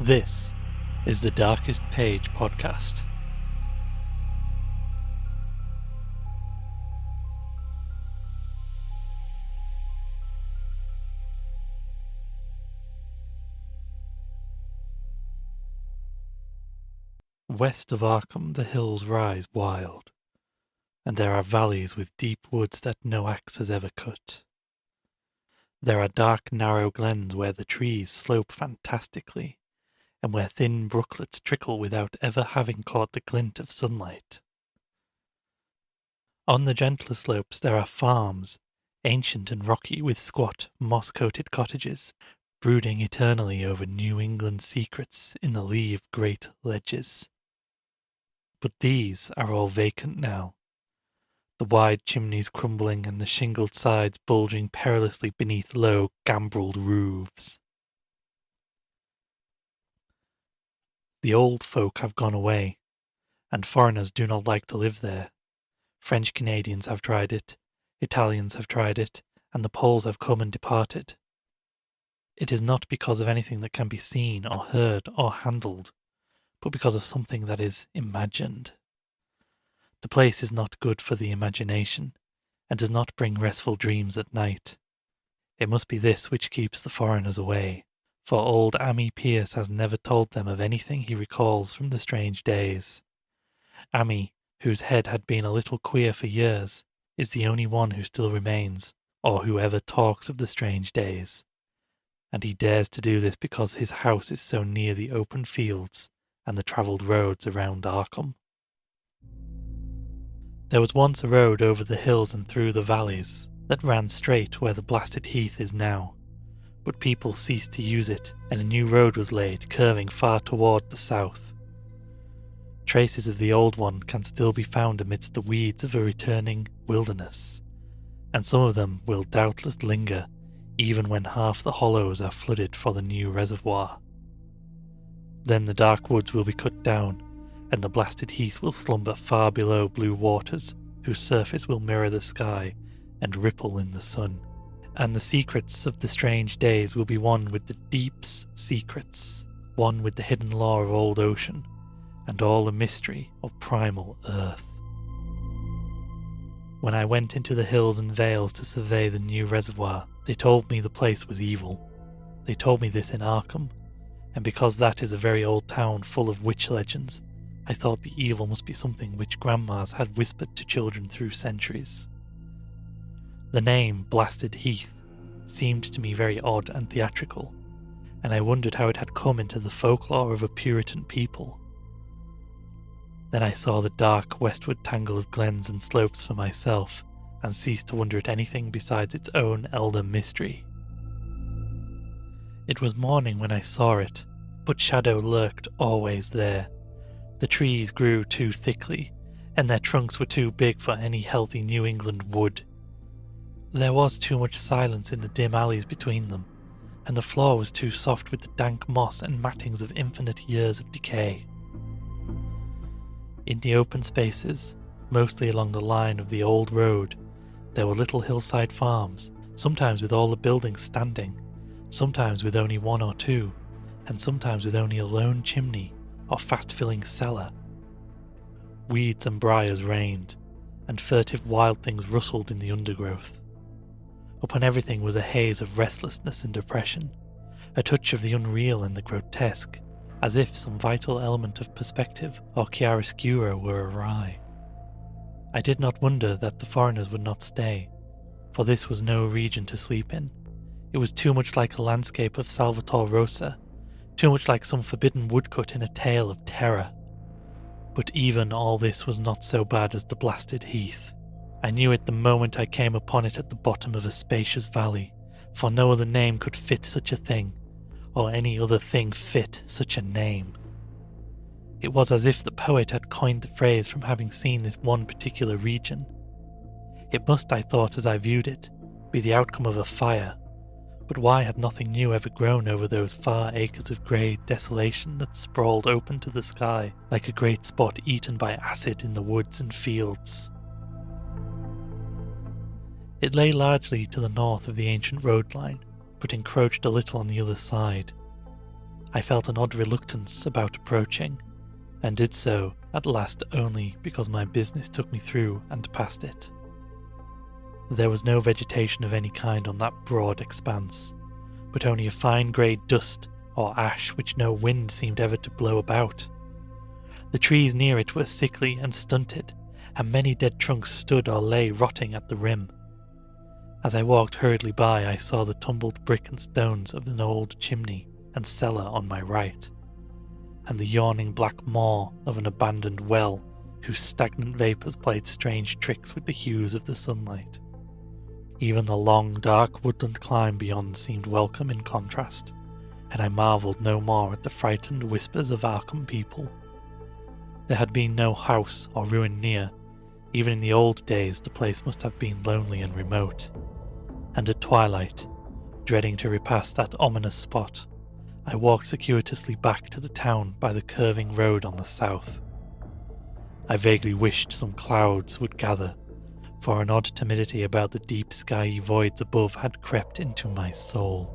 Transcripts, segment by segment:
This is the Darkest Page podcast. West of Arkham the hills rise wild, and there are valleys with deep woods that no axe has ever cut. There are dark narrow glens where the trees slope fantastically, and where thin brooklets trickle without ever having caught the glint of sunlight. On the gentler slopes there are farms, ancient and rocky, with squat, moss-coated cottages, brooding eternally over New England's secrets in the lee of great ledges. But these are all vacant now, the wide chimneys crumbling and the shingled sides bulging perilously beneath low, gambrelled roofs. The old folk have gone away, and foreigners do not like to live there. French Canadians have tried it, Italians have tried it, and the Poles have come and departed. It is not because of anything that can be seen or heard or handled, but because of something that is imagined. The place is not good for the imagination, and does not bring restful dreams at night. It must be this which keeps the foreigners away, for old Ammi Pierce has never told them of anything he recalls from the strange days. Ammi, whose head had been a little queer for years, is the only one who still remains, or who ever talks of the strange days. And he dares to do this because his house is so near the open fields and the travelled roads around Arkham. There was once a road over the hills and through the valleys that ran straight where the blasted heath is now, but people ceased to use it, and a new road was laid, curving far toward the south. Traces of the old one can still be found amidst the weeds of a returning wilderness, and some of them will doubtless linger even when half the hollows are flooded for the new reservoir. Then the dark woods will be cut down, and the blasted heath will slumber far below blue waters, whose surface will mirror the sky and ripple in the sun. And the secrets of the strange days will be one with the deep's secrets, one with the hidden law of old ocean, and all the mystery of primal earth. When I went into the hills and vales to survey the new reservoir, they told me the place was evil. They told me this in Arkham, and because that is a very old town full of witch legends, I thought the evil must be something which grandmas had whispered to children through centuries. The name Blasted Heath seemed to me very odd and theatrical, and I wondered how it had come into the folklore of a Puritan people. Then I saw the dark westward tangle of glens and slopes for myself, and ceased to wonder at anything besides its own elder mystery. It was morning when I saw it, but shadow lurked always there. The trees grew too thickly, and their trunks were too big for any healthy New England wood. There was too much silence in the dim alleys between them, and the floor was too soft with the dank moss and mattings of infinite years of decay. In the open spaces, mostly along the line of the old road, there were little hillside farms, sometimes with all the buildings standing, sometimes with only one or two, and sometimes with only a lone chimney or fast-filling cellar. Weeds and briars reigned, and furtive wild things rustled in the undergrowth. Upon everything was a haze of restlessness and depression, a touch of the unreal and the grotesque, as if some vital element of perspective or chiaroscuro were awry. I did not wonder that the foreigners would not stay, for this was no region to sleep in. It was too much like a landscape of Salvator Rosa, too much like some forbidden woodcut in a tale of terror. But even all this was not so bad as the blasted heath. I knew it the moment I came upon it at the bottom of a spacious valley, for no other name could fit such a thing, or any other thing fit such a name. It was as if the poet had coined the phrase from having seen this one particular region. It must, I thought as I viewed it, be the outcome of a fire, but why had nothing new ever grown over those far acres of grey desolation that sprawled open to the sky like a great spot eaten by acid in the woods and fields? It lay largely to the north of the ancient road line, but encroached a little on the other side. I felt an odd reluctance about approaching, and did so at last only because my business took me through and past it. There was no vegetation of any kind on that broad expanse, but only a fine grey dust or ash which no wind seemed ever to blow about. The trees near it were sickly and stunted, and many dead trunks stood or lay rotting at the rim. As I walked hurriedly by, I saw the tumbled brick and stones of an old chimney and cellar on my right, and the yawning black maw of an abandoned well whose stagnant vapours played strange tricks with the hues of the sunlight. Even the long, dark woodland climb beyond seemed welcome in contrast, and I marvelled no more at the frightened whispers of Arkham people. There had been no house or ruin near. Even in the old days the place must have been lonely and remote, and at twilight, dreading to repass that ominous spot, I walked circuitously back to the town by the curving road on the south. I vaguely wished some clouds would gather, for an odd timidity about the deep skyey voids above had crept into my soul.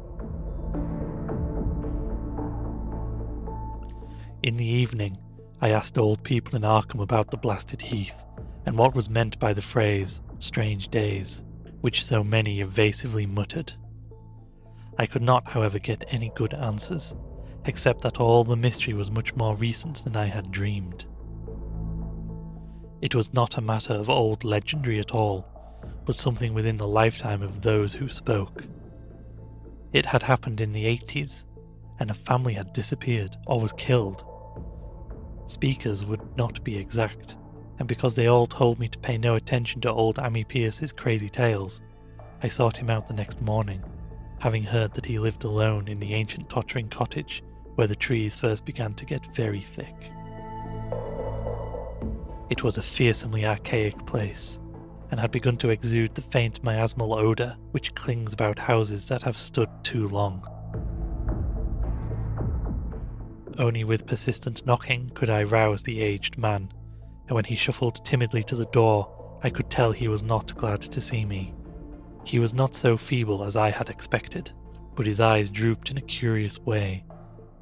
In the evening, I asked old people in Arkham about the blasted heath, and what was meant by the phrase, "strange days," which so many evasively muttered. I could not, however, get any good answers, except that all the mystery was much more recent than I had dreamed. It was not a matter of old legendary at all, but something within the lifetime of those who spoke. It had happened in the 80s, and a family had disappeared or was killed. Speakers would not be exact, and because they all told me to pay no attention to old Ammi Pierce's crazy tales, I sought him out the next morning, having heard that he lived alone in the ancient tottering cottage where the trees first began to get very thick. It was a fearsomely archaic place, and had begun to exude the faint miasmal odour which clings about houses that have stood too long. Only with persistent knocking could I rouse the aged man, and when he shuffled timidly to the door, I could tell he was not glad to see me. He was not so feeble as I had expected, but his eyes drooped in a curious way,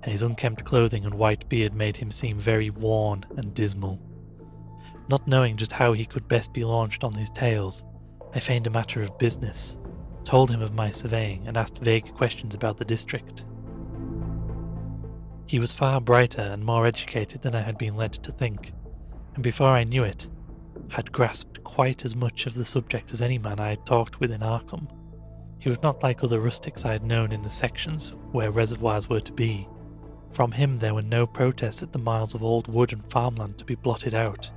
and his unkempt clothing and white beard made him seem very worn and dismal. Not knowing just how he could best be launched on his tales, I feigned a matter of business, told him of my surveying, and asked vague questions about the district. He was far brighter and more educated than I had been led to think, and before I knew it, had grasped quite as much of the subject as any man I had talked with in Arkham. He was not like other rustics I had known in the sections where reservoirs were to be. From him there were no protests at the miles of old wood and farmland to be blotted out,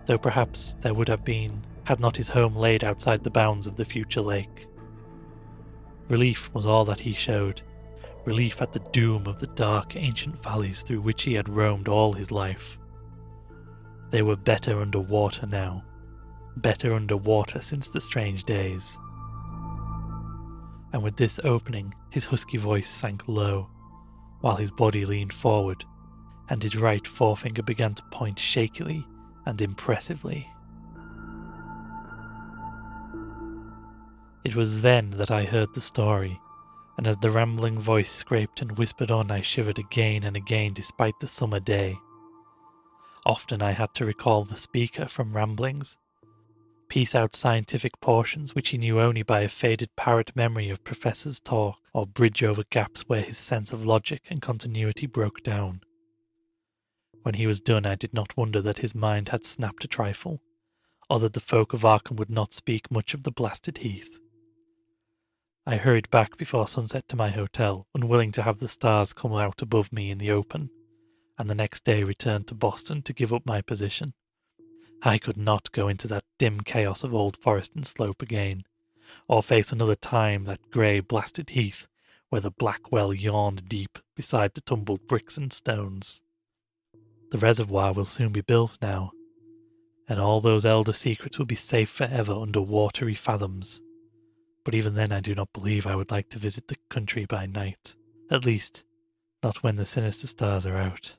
though perhaps there would have been had not his home laid outside the bounds of the future lake. Relief was all that he showed, relief at the doom of the dark ancient valleys through which he had roamed all his life. They were better under water now, better under water since the strange days. And with this opening, his husky voice sank low, while his body leaned forward, and his right forefinger began to point shakily and impressively. It was then that I heard the story, and as the rambling voice scraped and whispered on, I shivered again and again despite the summer day. Often I had to recall the speaker from ramblings, piece out scientific portions which he knew only by a faded parrot memory of professors' talk, or bridge over gaps where his sense of logic and continuity broke down. When he was done, I did not wonder that his mind had snapped a trifle, or that the folk of Arkham would not speak much of the blasted heath. I hurried back before sunset to my hotel, unwilling to have the stars come out above me in the open, and the next day returned to Boston to give up my position. I could not go into that dim chaos of old forest and slope again, or face another time that grey blasted heath where the black well yawned deep beside the tumbled bricks and stones. The reservoir will soon be built now, and all those elder secrets will be safe forever under watery fathoms. But even then I do not believe I would like to visit the country by night, at least not when the sinister stars are out,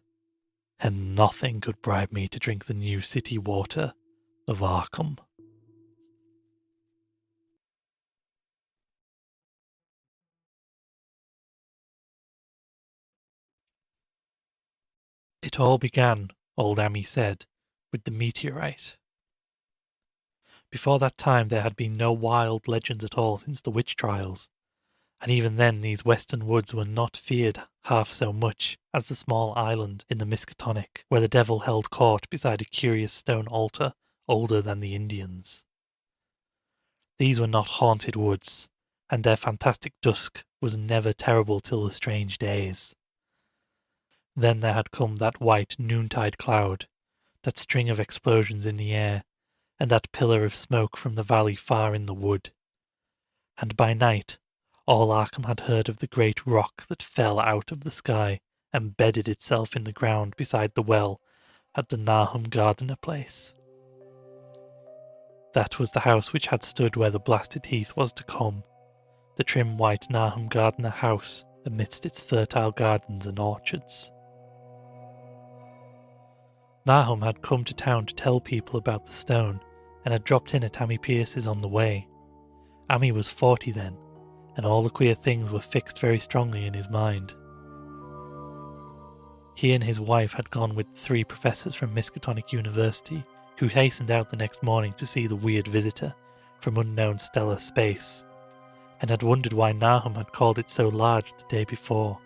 and nothing could bribe me to drink the new city water of Arkham. It all began, old Ami said, with the meteorite. Before that time there had been no wild legends at all since the witch trials, and even then these western woods were not feared half so much as the small island in the Miskatonic, where the devil held court beside a curious stone altar older than the Indians. These were not haunted woods, and their fantastic dusk was never terrible till the strange days. Then there had come that white noontide cloud, that string of explosions in the air, and that pillar of smoke from the valley far in the wood. And by night, all Arkham had heard of the great rock that fell out of the sky and bedded itself in the ground beside the well at the Nahum Gardner place. That was the house which had stood where the blasted heath was to come, the trim white Nahum Gardner house amidst its fertile gardens and orchards. Nahum had come to town to tell people about the stone, and had dropped in at Ami Pierce's on the way. Ami was 40 then, and all the queer things were fixed very strongly in his mind. He and his wife had gone with 3 professors from Miskatonic University, who hastened out the next morning to see the weird visitor from unknown stellar space, and had wondered why Nahum had called it so large the day before.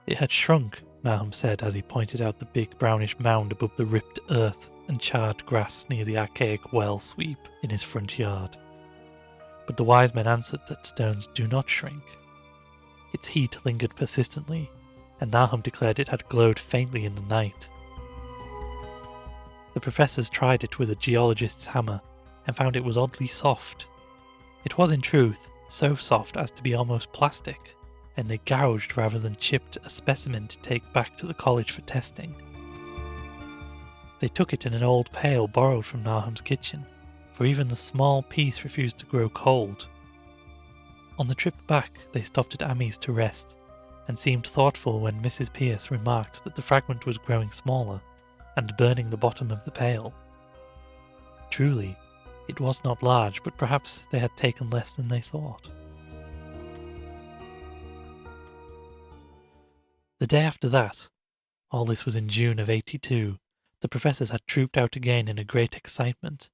It had shrunk, Nahum said as he pointed out the big brownish mound above the ripped earth and charred grass near the archaic well sweep in his front yard. But the wise men answered that stones do not shrink. Its heat lingered persistently, and Nahum declared it had glowed faintly in the night. The professors tried it with a geologist's hammer, and found it was oddly soft. It was in truth so soft as to be almost plastic, and they gouged rather than chipped a specimen to take back to the college for testing. They took it in an old pail borrowed from Nahum's kitchen, for even the small piece refused to grow cold. On the trip back they stopped at Ami's to rest, and seemed thoughtful when Mrs. Pierce remarked that the fragment was growing smaller, and burning the bottom of the pail. Truly, it was not large, but perhaps they had taken less than they thought. The day after that, all this was in June of '82, the professors had trooped out again in a great excitement.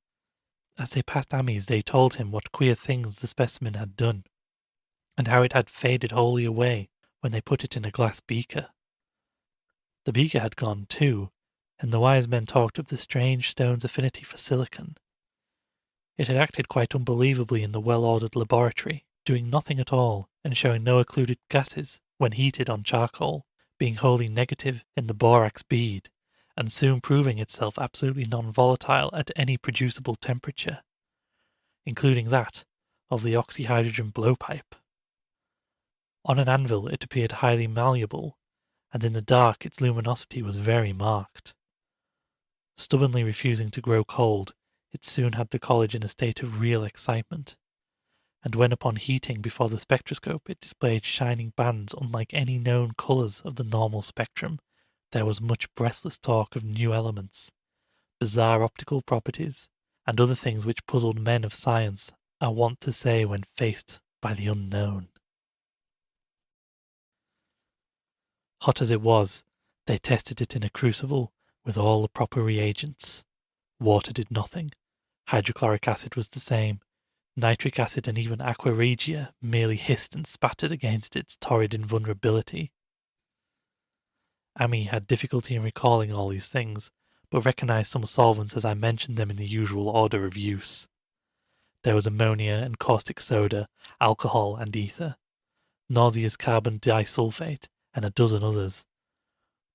As they passed Ami's they told him what queer things the specimen had done, and how it had faded wholly away when they put it in a glass beaker. The beaker had gone too, and the wise men talked of the strange stone's affinity for silicon. It had acted quite unbelievably in the well-ordered laboratory, doing nothing at all and showing no occluded gases when heated on charcoal, being wholly negative in the borax bead, and soon proving itself absolutely non-volatile at any producible temperature, including that of the oxyhydrogen blowpipe. On an anvil it appeared highly malleable, and in the dark its luminosity was very marked. Stubbornly refusing to grow cold, it soon had the college in a state of real excitement, and when upon heating before the spectroscope it displayed shining bands unlike any known colours of the normal spectrum, there was much breathless talk of new elements, bizarre optical properties, and other things which puzzled men of science are wont to say when faced by the unknown. Hot as it was, they tested it in a crucible with all the proper reagents. Water did nothing, hydrochloric acid was the same, nitric acid and even aqua regia merely hissed and spattered against its torrid invulnerability. Ami had difficulty in recalling all these things, but recognized some solvents as I mentioned them in the usual order of use. There was ammonia and caustic soda, alcohol and ether, nauseous carbon disulfate, and a dozen others.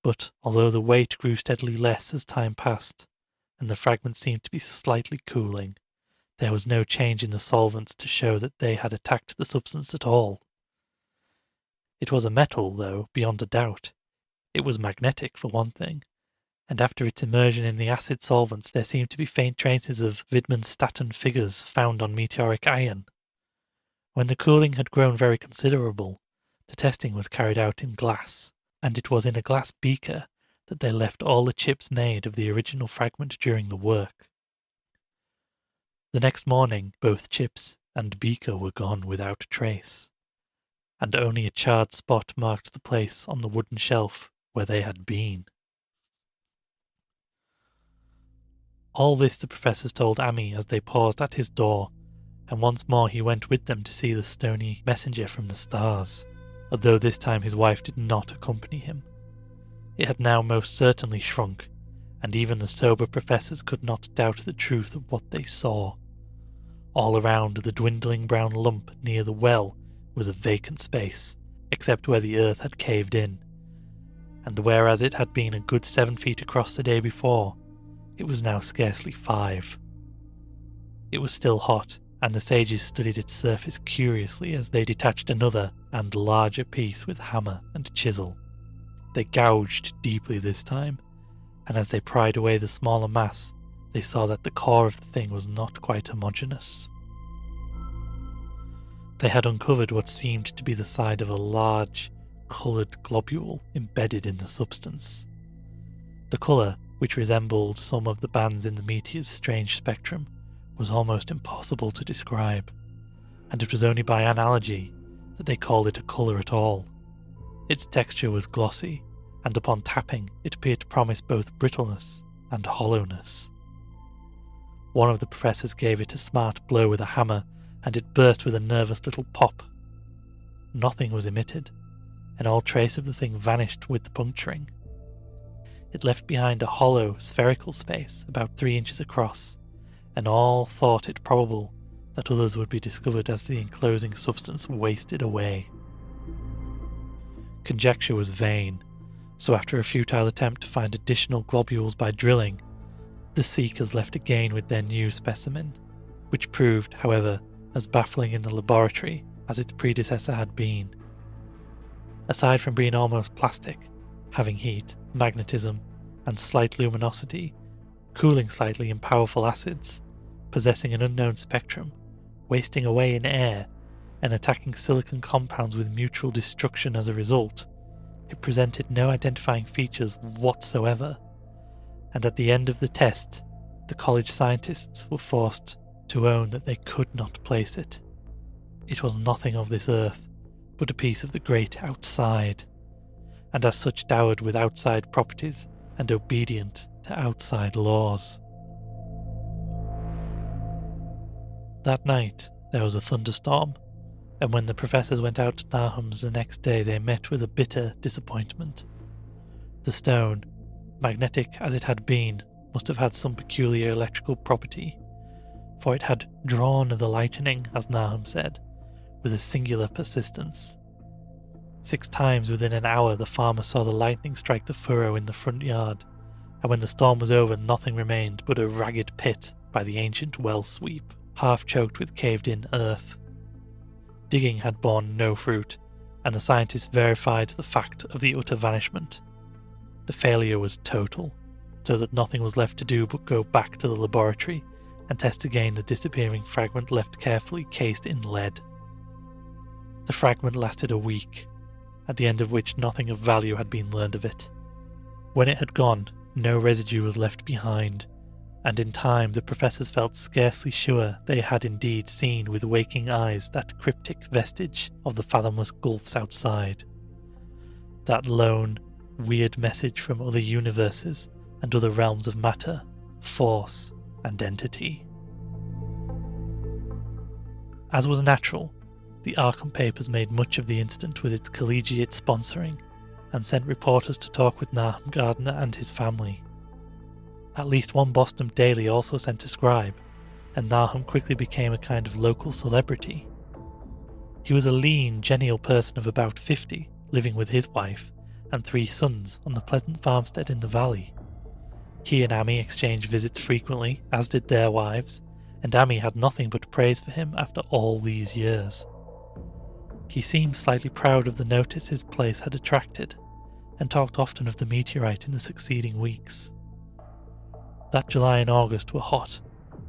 But although the weight grew steadily less as time passed, and the fragment seemed to be slightly cooling, there was no change in the solvents to show that they had attacked the substance at all. It was a metal, though, beyond a doubt. It was magnetic, for one thing, and after its immersion in the acid solvents there seemed to be faint traces of Widmanstatten figures found on meteoric iron. When the cooling had grown very considerable, the testing was carried out in glass, and it was in a glass beaker that they left all the chips made of the original fragment during the work. The next morning both chips and beaker were gone without trace, and only a charred spot marked the place on the wooden shelf where they had been. All this the professors told Ami as they paused at his door, and once more he went with them to see the stony messenger from the stars, although this time his wife did not accompany him. It had now most certainly shrunk, and even the sober professors could not doubt the truth of what they saw. All around the dwindling brown lump near the well was a vacant space, except where the earth had caved in, and whereas it had been a good 7 feet across the day before, it was now scarcely 5. It was still hot, and the sages studied its surface curiously as they detached another and larger piece with hammer and chisel. They gouged deeply this time, and as they pried away the smaller mass, they saw that the core of the thing was not quite homogeneous. They had uncovered what seemed to be the side of a large, coloured globule embedded in the substance. The colour, which resembled some of the bands in the meteor's strange spectrum, was almost impossible to describe, and it was only by analogy that they called it a colour at all. Its texture was glossy, and upon tapping it appeared to promise both brittleness and hollowness. One of the professors gave it a smart blow with a hammer, and it burst with a nervous little pop. Nothing was emitted, and all trace of the thing vanished with the puncturing. It left behind a hollow, spherical space about 3 inches across, and all thought it probable that others would be discovered as the enclosing substance wasted away. Conjecture was vain, so after a futile attempt to find additional globules by drilling, the seekers left again with their new specimen, which proved, however, as baffling in the laboratory as its predecessor had been. Aside from being almost plastic, having heat, magnetism, and slight luminosity, cooling slightly in powerful acids, possessing an unknown spectrum, wasting away in air, and attacking silicon compounds with mutual destruction as a result, it presented no identifying features whatsoever, and at the end of the test, the college scientists were forced to own that they could not place it. It was nothing of this earth, but a piece of the great outside, and as such dowered with outside properties and obedient to outside laws. That night there was a thunderstorm, and when the professors went out to Nahum's the next day they met with a bitter disappointment. The stone, magnetic as it had been, must have had some peculiar electrical property, for it had drawn the lightning, as Nahum said, with a singular persistence. 6 times within an hour the farmer saw the lightning strike the furrow in the front yard, and when the storm was over nothing remained but a ragged pit by the ancient well sweep, half choked with caved-in earth. Digging had borne no fruit, and the scientists verified the fact of the utter vanishment. The failure was total, so that nothing was left to do but go back to the laboratory and test again the disappearing fragment left carefully cased in lead. The fragment lasted a week, at the end of which nothing of value had been learned of it. When it had gone, no residue was left behind, and in time the professors felt scarcely sure they had indeed seen with waking eyes that cryptic vestige of the fathomless gulfs outside. That lone, weird message from other universes and other realms of matter, force, and entity. As was natural, the Arkham papers made much of the incident with its collegiate sponsoring, and sent reporters to talk with Nahum Gardner and his family. At least one Boston daily also sent a scribe, and Nahum quickly became a kind of local celebrity. He was a lean, genial person of about 50, living with his wife and 3 sons on the pleasant farmstead in the valley. He and Ami exchanged visits frequently, as did their wives, and Ami had nothing but praise for him after all these years. He seemed slightly proud of the notice his place had attracted, and talked often of the meteorite in the succeeding weeks. That July and August were hot,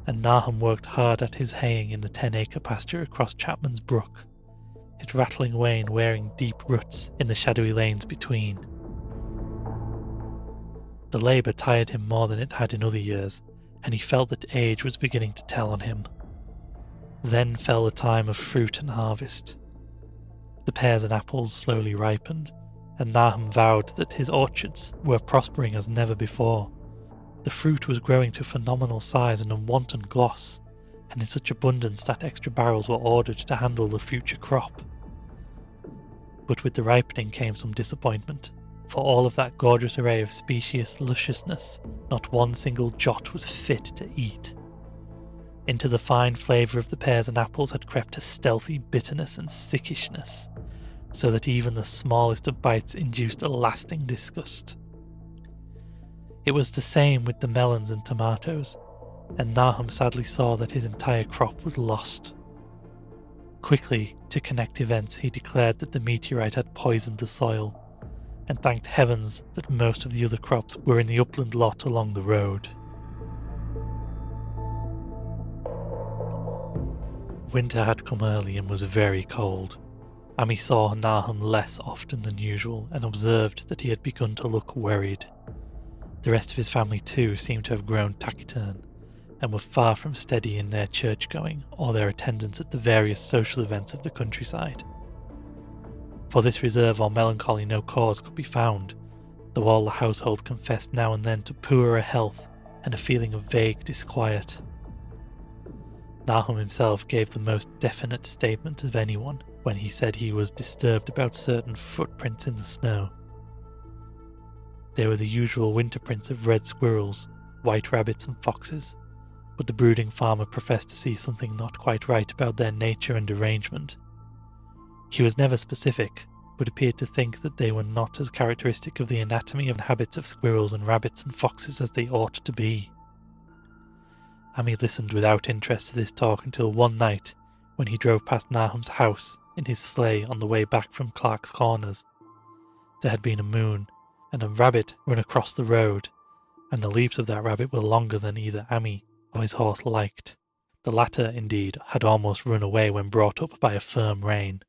and Nahum worked hard at his haying in the 10-acre pasture across Chapman's Brook, his rattling wain wearing deep roots in the shadowy lanes between. The labour tired him more than it had in other years, and he felt that age was beginning to tell on him. Then fell the time of fruit and harvest. The pears and apples slowly ripened, and Nahum vowed that his orchards were prospering as never before, The fruit was growing to phenomenal size and unwanted gloss, and in such abundance that extra barrels were ordered to handle the future crop. But with the ripening came some disappointment. For all of that gorgeous array of specious lusciousness, not one single jot was fit to eat. Into the fine flavour of the pears and apples had crept a stealthy bitterness and sickishness, so that even the smallest of bites induced a lasting disgust. It was the same with the melons and tomatoes, and Nahum sadly saw that his entire crop was lost. Quickly, to connect events, he declared that the meteorite had poisoned the soil, and thanked heavens that most of the other crops were in the upland lot along the road. Winter had come early and was very cold. Amy saw Nahum less often than usual and observed that he had begun to look worried. The rest of his family too seemed to have grown taciturn, and were far from steady in their church-going or their attendance at the various social events of the countryside. For this reserve or melancholy no cause could be found, though all the household confessed now and then to poorer health and a feeling of vague disquiet. Nahum himself gave the most definite statement of anyone when he said he was disturbed about certain footprints in the snow. They were the usual winter prints of red squirrels, white rabbits and foxes, but the brooding farmer professed to see something not quite right about their nature and arrangement. He was never specific, but appeared to think that they were not as characteristic of the anatomy and habits of squirrels and rabbits and foxes as they ought to be. Amy listened without interest to this talk until one night, when he drove past Nahum's house in his sleigh on the way back from Clark's Corners. There had been a moon, and a rabbit run across the road, and the leaps of that rabbit were longer than either Amy or his horse liked. The latter, indeed, had almost run away when brought up by a firm rein.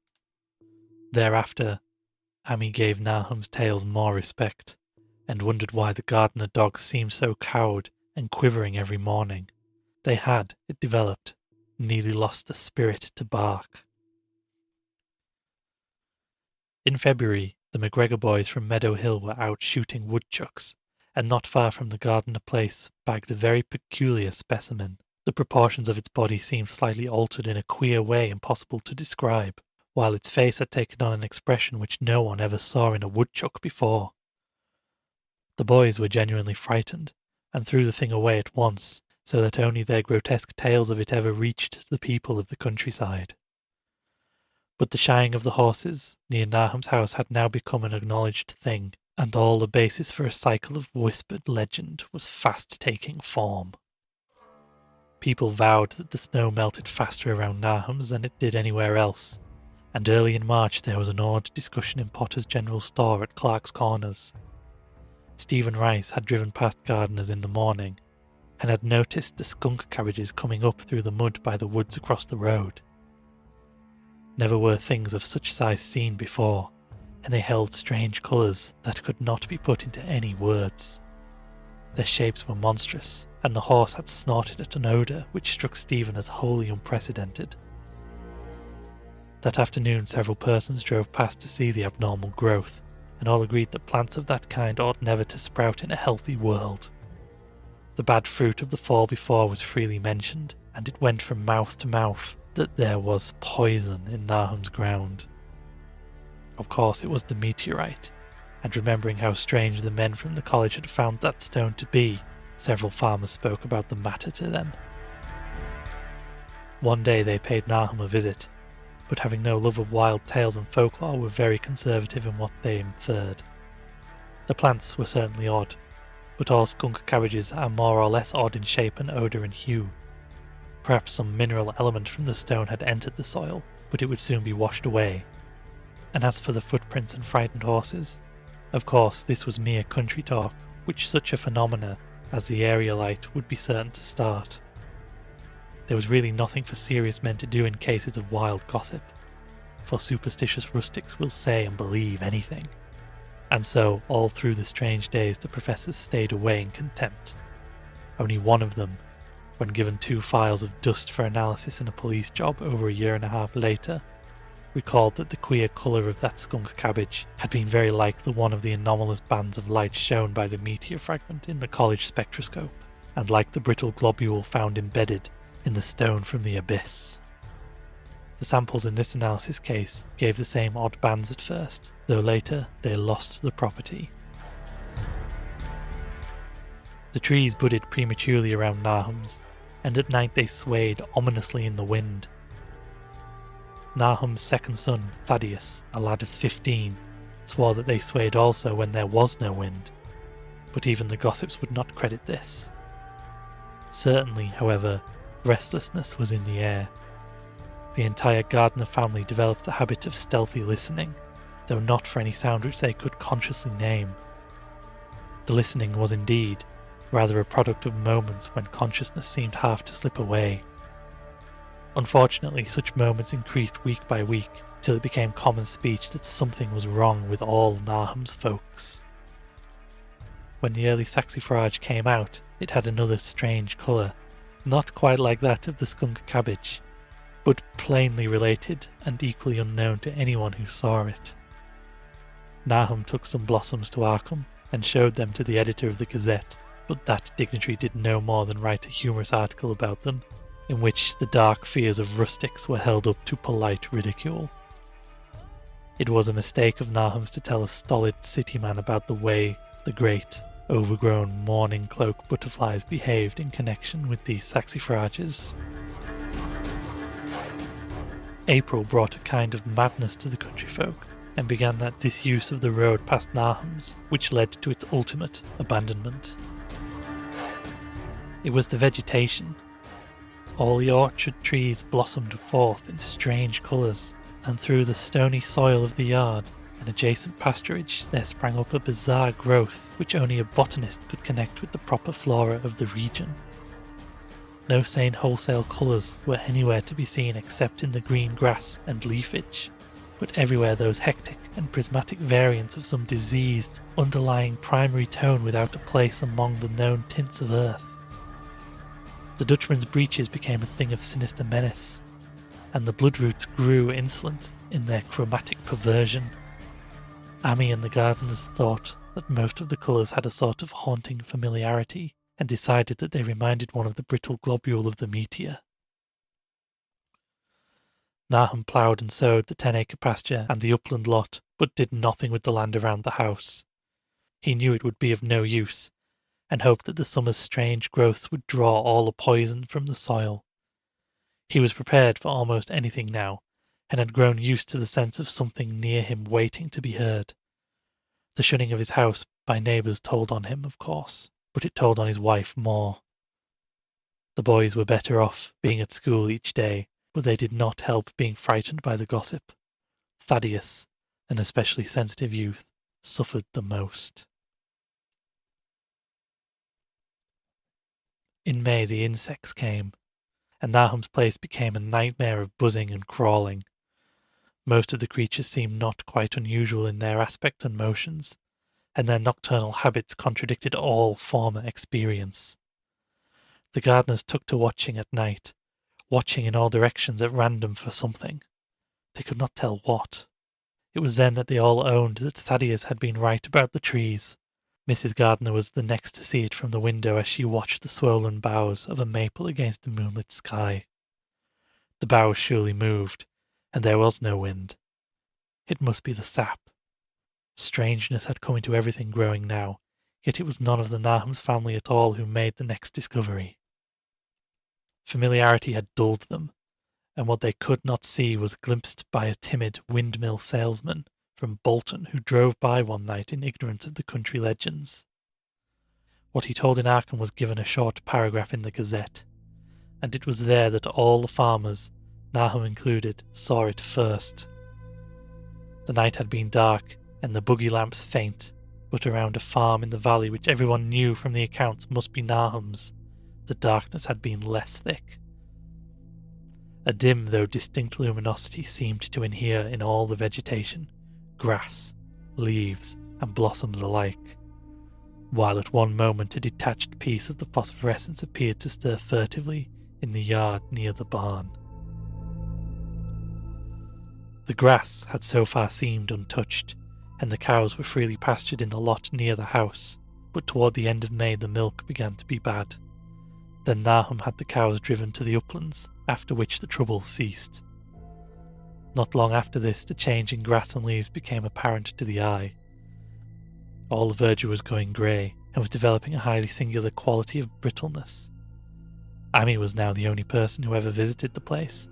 Thereafter, Amy gave Nahum's tales more respect, and wondered why the gardener dogs seemed so cowed and quivering every morning. They had, it developed, nearly lost the spirit to bark. In February, the McGregor boys from Meadow Hill were out shooting woodchucks, and not far from the gardener place bagged a very peculiar specimen. The proportions of its body seemed slightly altered in a queer way impossible to describe, while its face had taken on an expression which no one ever saw in a woodchuck before. The boys were genuinely frightened, and threw the thing away at once, so that only their grotesque tales of it ever reached the people of the countryside. But the shying of the horses near Nahum's house had now become an acknowledged thing, and all the basis for a cycle of whispered legend was fast taking form. People vowed that the snow melted faster around Nahum's than it did anywhere else, and early in March there was an awed discussion in Potter's General Store at Clark's Corners. Stephen Rice had driven past Gardener's in the morning, and had noticed the skunk cabbages coming up through the mud by the woods across the road. Never were things of such size seen before, and they held strange colours that could not be put into any words. Their shapes were monstrous, and the horse had snorted at an odour which struck Stephen as wholly unprecedented. That afternoon several persons drove past to see the abnormal growth, and all agreed that plants of that kind ought never to sprout in a healthy world. The bad fruit of the fall before was freely mentioned, and it went from mouth to mouth that there was poison in Nahum's ground. Of course it was the meteorite, and remembering how strange the men from the college had found that stone to be, several farmers spoke about the matter to them. One day they paid Nahum a visit, but having no love of wild tales and folklore were very conservative in what they inferred. The plants were certainly odd, but all skunk cabbages are more or less odd in shape and odour and hue. Perhaps some mineral element from the stone had entered the soil, but it would soon be washed away. And as for the footprints and frightened horses, of course this was mere country talk, which such a phenomena as the aerolite would be certain to start. There was really nothing for serious men to do in cases of wild gossip, for superstitious rustics will say and believe anything. And so, all through the strange days the professors stayed away in contempt. Only one of them, when given 2 files of dust for analysis in a police job over a year and a half later, recalled that the queer colour of that skunk cabbage had been very like the one of the anomalous bands of light shown by the meteor fragment in the college spectroscope, and like the brittle globule found embedded in the stone from the abyss. The samples in this analysis case gave the same odd bands at first, though later they lost the property. The trees budded prematurely around Nahum's, and at night they swayed ominously in the wind. Nahum's second son, Thaddeus, a lad of 15, swore that they swayed also when there was no wind, but even the gossips would not credit this. Certainly, however, restlessness was in the air. The entire Gardner family developed the habit of stealthy listening, though not for any sound which they could consciously name. The listening was indeed rather a product of moments when consciousness seemed half to slip away. Unfortunately, such moments increased week by week, till it became common speech that something was wrong with all Nahum's folks. When the early saxifrage came out, it had another strange colour, not quite like that of the skunk cabbage, but plainly related and equally unknown to anyone who saw it. Nahum took some blossoms to Arkham and showed them to the editor of the Gazette, but that dignitary did no more than write a humorous article about them, in which the dark fears of rustics were held up to polite ridicule. It was a mistake of Nahum's to tell a stolid city man about the way the great, overgrown mourning cloak butterflies behaved in connection with these saxifrages. April brought a kind of madness to the country folk, and began that disuse of the road past Nahum's, which led to its ultimate abandonment. It was the vegetation. All the orchard trees blossomed forth in strange colours, and through the stony soil of the yard and adjacent pasturage there sprang up a bizarre growth which only a botanist could connect with the proper flora of the region. No sane wholesale colours were anywhere to be seen except in the green grass and leafage, but everywhere those hectic and prismatic variants of some diseased, underlying primary tone without a place among the known tints of earth. The Dutchman's breeches became a thing of sinister menace, and the bloodroots grew insolent in their chromatic perversion. Amy and the gardeners thought that most of the colours had a sort of haunting familiarity, and decided that they reminded one of the brittle globule of the meteor. Nahum ploughed and sowed the 10-acre pasture and the upland lot, but did nothing with the land around the house. He knew it would be of no use, and hoped that the summer's strange growths would draw all the poison from the soil. He was prepared for almost anything now, and had grown used to the sense of something near him waiting to be heard. The shunning of his house by neighbours told on him, of course, but it told on his wife more. The boys were better off being at school each day, but they did not help being frightened by the gossip. Thaddeus, an especially sensitive youth, suffered the most. In May the insects came, and Nahum's place became a nightmare of buzzing and crawling. Most of the creatures seemed not quite unusual in their aspect and motions, and their nocturnal habits contradicted all former experience. The gardeners took to watching at night, watching in all directions at random for something. They could not tell what. It was then that they all owned that Thaddeus had been right about the trees. Mrs. Gardner was the next to see it from the window as she watched the swollen boughs of a maple against the moonlit sky. The boughs surely moved, and there was no wind. It must be the sap. Strangeness had come into everything growing now, yet it was none of the Nahum's family at all who made the next discovery. Familiarity had dulled them, and what they could not see was glimpsed by a timid windmill salesman from Bolton who drove by one night in ignorance of the country legends. What he told in Arkham was given a short paragraph in the Gazette, and it was there that all the farmers, Nahum included, saw it first. The night had been dark, and the buggy lamps faint, but around a farm in the valley which everyone knew from the accounts must be Nahum's, the darkness had been less thick. A dim though distinct luminosity seemed to inhere in all the vegetation, grass, leaves, and blossoms alike, while at one moment a detached piece of the phosphorescence appeared to stir furtively in the yard near the barn. The grass had so far seemed untouched, and the cows were freely pastured in the lot near the house, but toward the end of May the milk began to be bad. Then Nahum had the cows driven to the uplands, after which the trouble ceased. Not long after this, the change in grass and leaves became apparent to the eye. All the verdure was going grey, and was developing a highly singular quality of brittleness. Ami was now the only person who ever visited the place,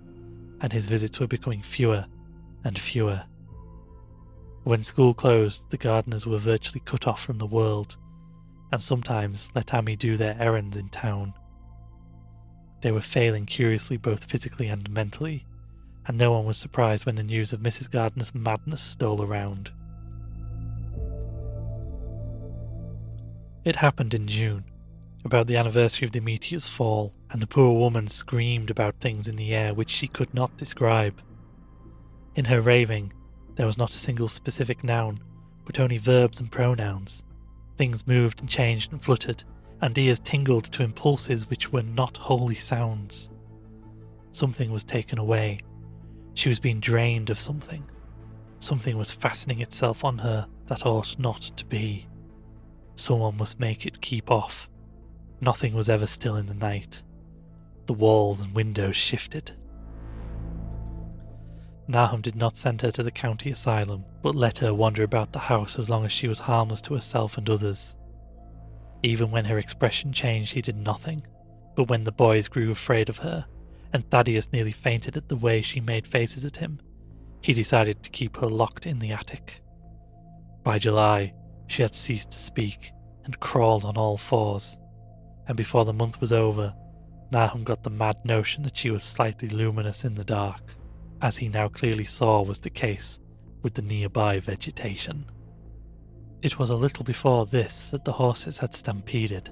and his visits were becoming fewer and fewer. When school closed, the gardeners were virtually cut off from the world, and sometimes let Ami do their errands in town. They were failing curiously both physically and mentally, and no one was surprised when the news of Mrs. Gardner's madness stole around. It happened in June, about the anniversary of Dimitri's fall, and the poor woman screamed about things in the air which she could not describe. In her raving, there was not a single specific noun, but only verbs and pronouns. Things moved and changed and fluttered, and ears tingled to impulses which were not wholly sounds. Something was taken away. She was being drained of something. Something was fastening itself on her that ought not to be. Someone must make it keep off. Nothing was ever still in the night. The walls and windows shifted. Nahum did not send her to the county asylum, but let her wander about the house as long as she was harmless to herself and others. Even when her expression changed, he did nothing. But when the boys grew afraid of her, and Thaddeus nearly fainted at the way she made faces at him, he decided to keep her locked in the attic. By July, she had ceased to speak and crawled on all fours, and before the month was over, Nahum got the mad notion that she was slightly luminous in the dark, as he now clearly saw was the case with the nearby vegetation. It was a little before this that the horses had stampeded.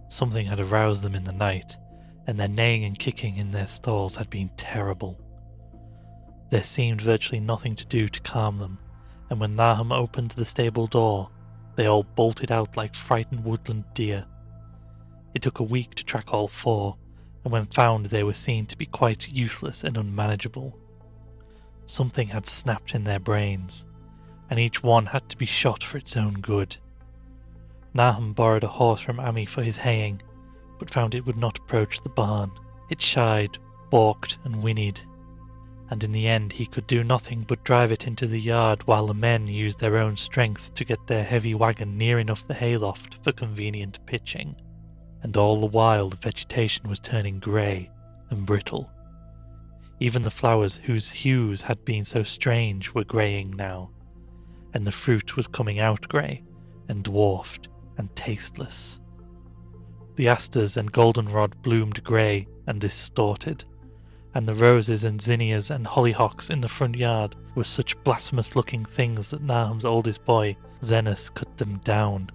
Something had aroused them in the night, and their neighing and kicking in their stalls had been terrible. There seemed virtually nothing to do to calm them, and when Nahum opened the stable door, they all bolted out like frightened woodland deer. It took a week to track all four, and when found they were seen to be quite useless and unmanageable. Something had snapped in their brains, and each one had to be shot for its own good. Nahum borrowed a horse from Ami for his haying, but found it would not approach the barn. It shied, balked, and whinnied, and in the end he could do nothing but drive it into the yard while the men used their own strength to get their heavy wagon near enough the hayloft for convenient pitching. And all the while the vegetation was turning grey and brittle. Even the flowers whose hues had been so strange were greying now, and the fruit was coming out grey and dwarfed and tasteless. The asters and goldenrod bloomed grey and distorted, and the roses and zinnias and hollyhocks in the front yard were such blasphemous-looking things that Nahum's oldest boy, Zenos, cut them down.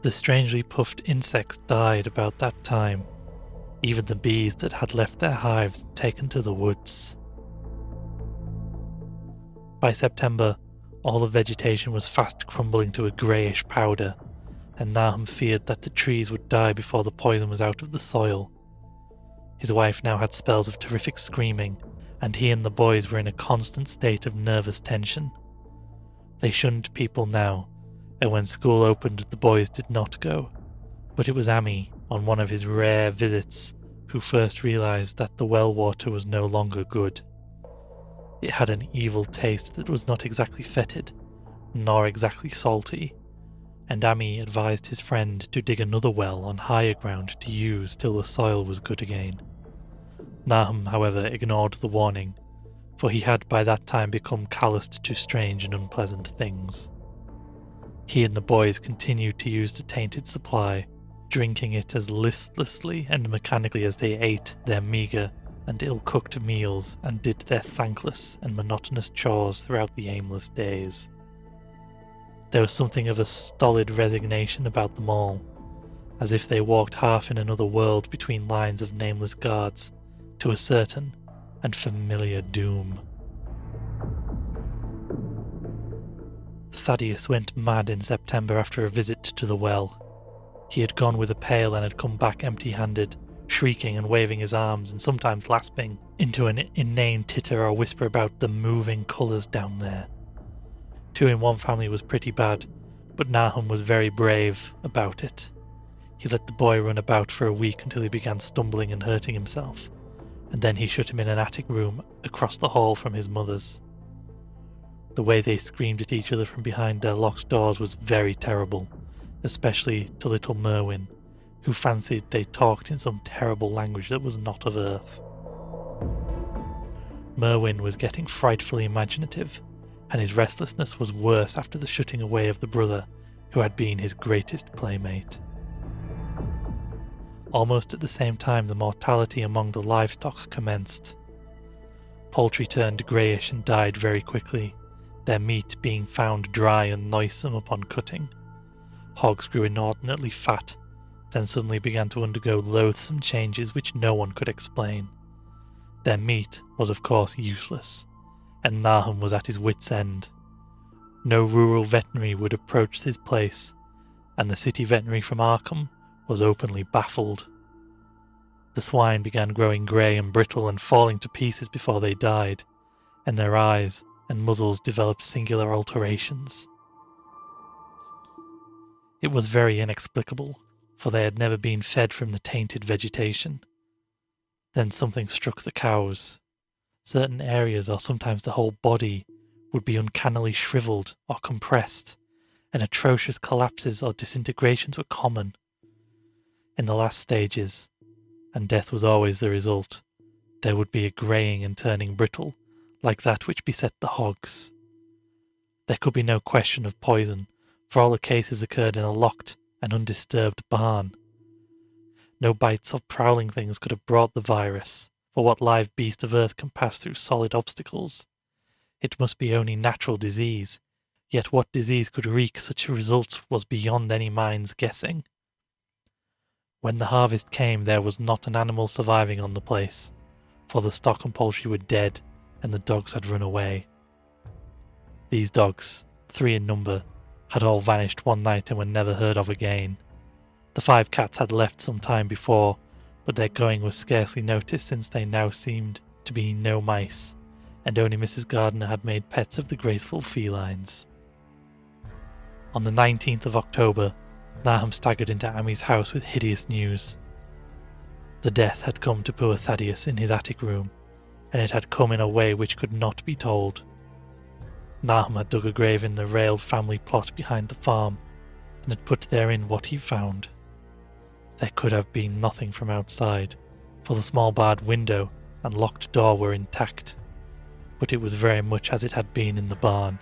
The strangely puffed insects died about that time, even the bees that had left their hives and taken to the woods. By September, all the vegetation was fast crumbling to a greyish powder, and Nahum feared that the trees would die before the poison was out of the soil. His wife now had spells of terrific screaming, and he and the boys were in a constant state of nervous tension. They shunned people now, and when school opened the boys did not go, but it was Ami, on one of his rare visits, who first realised that the well water was no longer good. It had an evil taste that was not exactly fetid, nor exactly salty, and Ami advised his friend to dig another well on higher ground to use till the soil was good again. Nahum, however, ignored the warning, for he had by that time become calloused to strange and unpleasant things. He and the boys continued to use the tainted supply, drinking it as listlessly and mechanically as they ate their meagre and ill-cooked meals and did their thankless and monotonous chores throughout the aimless days. There was something of a stolid resignation about them all, as if they walked half in another world between lines of nameless guards to a certain and familiar doom. Thaddeus went mad in September after a visit to the well. He had gone with a pail and had come back empty-handed, shrieking and waving his arms and sometimes lapsing into an inane titter or whisper about the moving colours down there. 2 in 1 family was pretty bad, but Nahum was very brave about it. He let the boy run about for a week until he began stumbling and hurting himself, and then he shut him in an attic room across the hall from his mother's. The way they screamed at each other from behind their locked doors was very terrible, especially to little Merwin, who fancied they talked in some terrible language that was not of Earth. Merwin was getting frightfully imaginative, and his restlessness was worse after the shutting away of the brother who had been his greatest playmate. Almost at the same time, the mortality among the livestock commenced. Poultry turned greyish and died very quickly, their meat being found dry and noisome upon cutting. Hogs grew inordinately fat, then suddenly began to undergo loathsome changes which no one could explain. Their meat was of course useless, and Nahum was at his wits' end. No rural veterinary would approach his place, and the city veterinary from Arkham was openly baffled. The swine began growing grey and brittle and falling to pieces before they died, and their eyes and muzzles developed singular alterations. It was very inexplicable, for they had never been fed from the tainted vegetation. Then something struck the cows. Certain areas, or sometimes the whole body, would be uncannily shriveled or compressed, and atrocious collapses or disintegrations were common. In the last stages, and death was always the result, there would be a greying and turning brittle, like that which beset the hogs. There could be no question of poison, for all the cases occurred in a locked and undisturbed barn. No bites of prowling things could have brought the virus, for what live beast of earth can pass through solid obstacles? It must be only natural disease, yet what disease could wreak such results was beyond any mind's guessing. When the harvest came, there was not an animal surviving on the place, for the stock and poultry were dead, and the dogs had run away. These dogs, 3 in number, had all vanished one night and were never heard of again. The 5 cats had left some time before, but their going was scarcely noticed since they now seemed to be no mice, and only Mrs. Gardner had made pets of the graceful felines. On the 19th of October, Nahum staggered into Amy's house with hideous news. The death had come to poor Thaddeus in his attic room, and it had come in a way which could not be told. Nahum had dug a grave in the railed family plot behind the farm, and had put therein what he found. There could have been nothing from outside, for the small barred window and locked door were intact, but it was very much as it had been in the barn.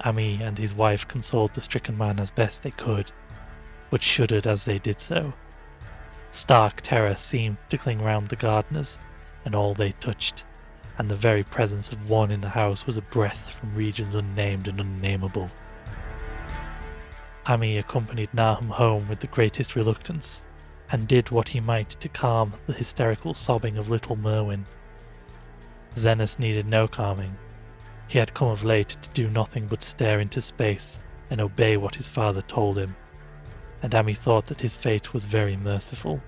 Amy and his wife consoled the stricken man as best they could, but shuddered as they did so. Stark terror seemed to cling round the gardeners and all they touched, and the very presence of one in the house was a breath from regions unnamed and unnameable. Amy accompanied Nahum home with the greatest reluctance, and did what he might to calm the hysterical sobbing of little Merwin. Zenas needed no calming. He had come of late to do nothing but stare into space and obey what his father told him, and Amy thought that his fate was very merciful.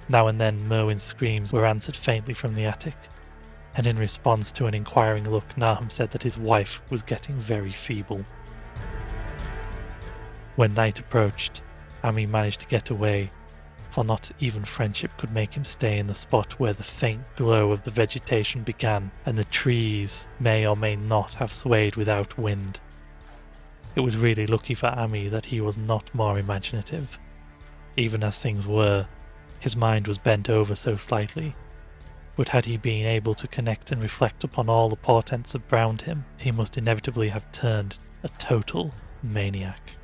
Now and then Merwin's screams were answered faintly from the attic, and in response to an inquiring look Nahum said that his wife was getting very feeble. When night approached, Amy managed to get away, for not even friendship could make him stay in the spot where the faint glow of the vegetation began and the trees may or may not have swayed without wind. It was really lucky for Amy that he was not more imaginative. Even as things were, his mind was bent over so slightly, but had he been able to connect and reflect upon all the portents around him, he must inevitably have turned a total maniac.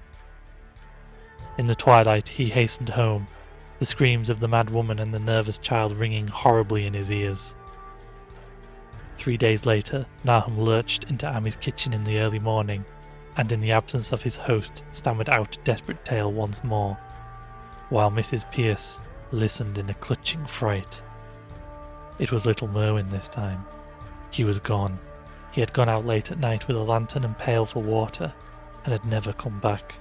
In the twilight he hastened home, the screams of the mad woman and the nervous child ringing horribly in his ears. 3 days later, Nahum lurched into Amy's kitchen in the early morning, and in the absence of his host stammered out a desperate tale once more, while Mrs. Pierce listened in a clutching fright. It was little Merwin this time. He was gone. He had gone out late at night with a lantern and pail for water, and had never come back.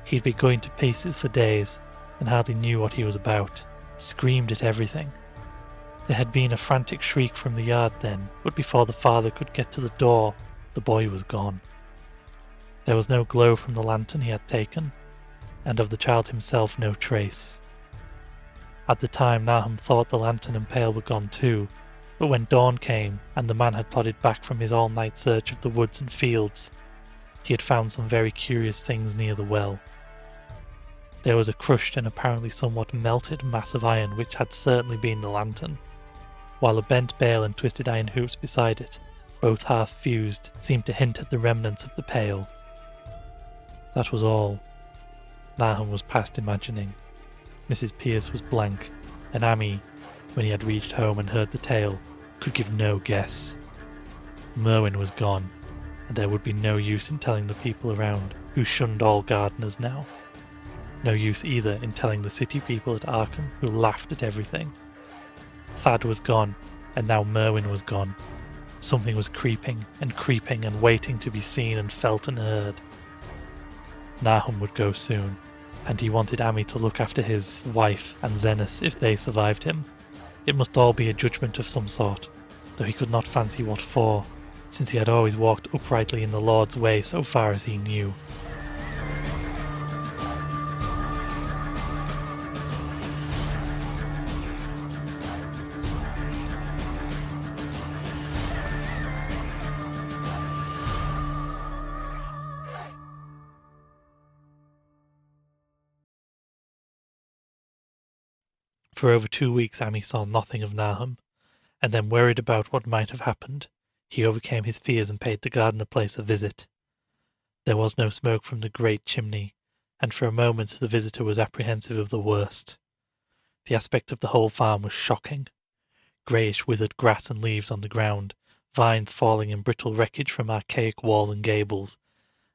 He'd been going to pieces for days, and hardly knew what he was about, screamed at everything. There had been a frantic shriek from the yard then, but before the father could get to the door, the boy was gone. There was no glow from the lantern he had taken, and of the child himself no trace. At the time Nahum thought the lantern and pail were gone too, but when dawn came and the man had plodded back from his all-night search of the woods and fields, he had found some very curious things near the well. There was a crushed and apparently somewhat melted mass of iron which had certainly been the lantern, while a bent bale and twisted iron hoops beside it, both half fused, seemed to hint at the remnants of the pail. That was all. Nahum was past imagining. Mrs. Pierce was blank, and Amy, when he had reached home and heard the tale, could give no guess. Merwin was gone, and there would be no use in telling the people around, who shunned all gardeners now. No use either in telling the city people at Arkham, who laughed at everything. Thad was gone, and now Merwin was gone. Something was creeping and waiting to be seen and felt and heard. Nahum would go soon, and he wanted Amy to look after his wife and Zenas if they survived him. It must all be a judgment of some sort, though he could not fancy what for, since he had always walked uprightly in the Lord's way so far as he knew. For over 2 weeks Amy saw nothing of Nahum, and then worried about what might have happened, he overcame his fears and paid the gardener place a visit. There was no smoke from the great chimney, and for a moment the visitor was apprehensive of the worst. The aspect of the whole farm was shocking. Greyish withered grass and leaves on the ground, vines falling in brittle wreckage from archaic walls and gables,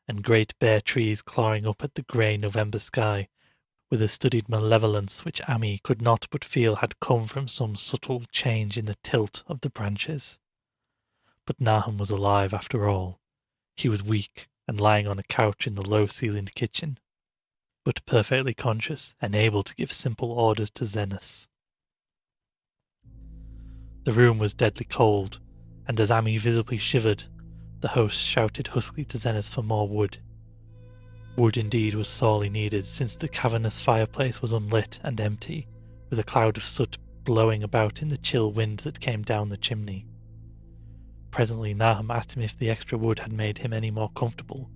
and great bare trees clawing up at the grey November sky, with a studied malevolence which Amy could not but feel had come from some subtle change in the tilt of the branches. But Nahum was alive after all. He was weak and lying on a couch in the low-ceilinged kitchen, but perfectly conscious and able to give simple orders to Zenas. The room was deadly cold, and as Amy visibly shivered, the host shouted huskily to Zenas for more wood. Wood indeed was sorely needed, since the cavernous fireplace was unlit and empty, with a cloud of soot blowing about in the chill wind that came down the chimney. Presently Nahum asked him if the extra wood had made him any more comfortable,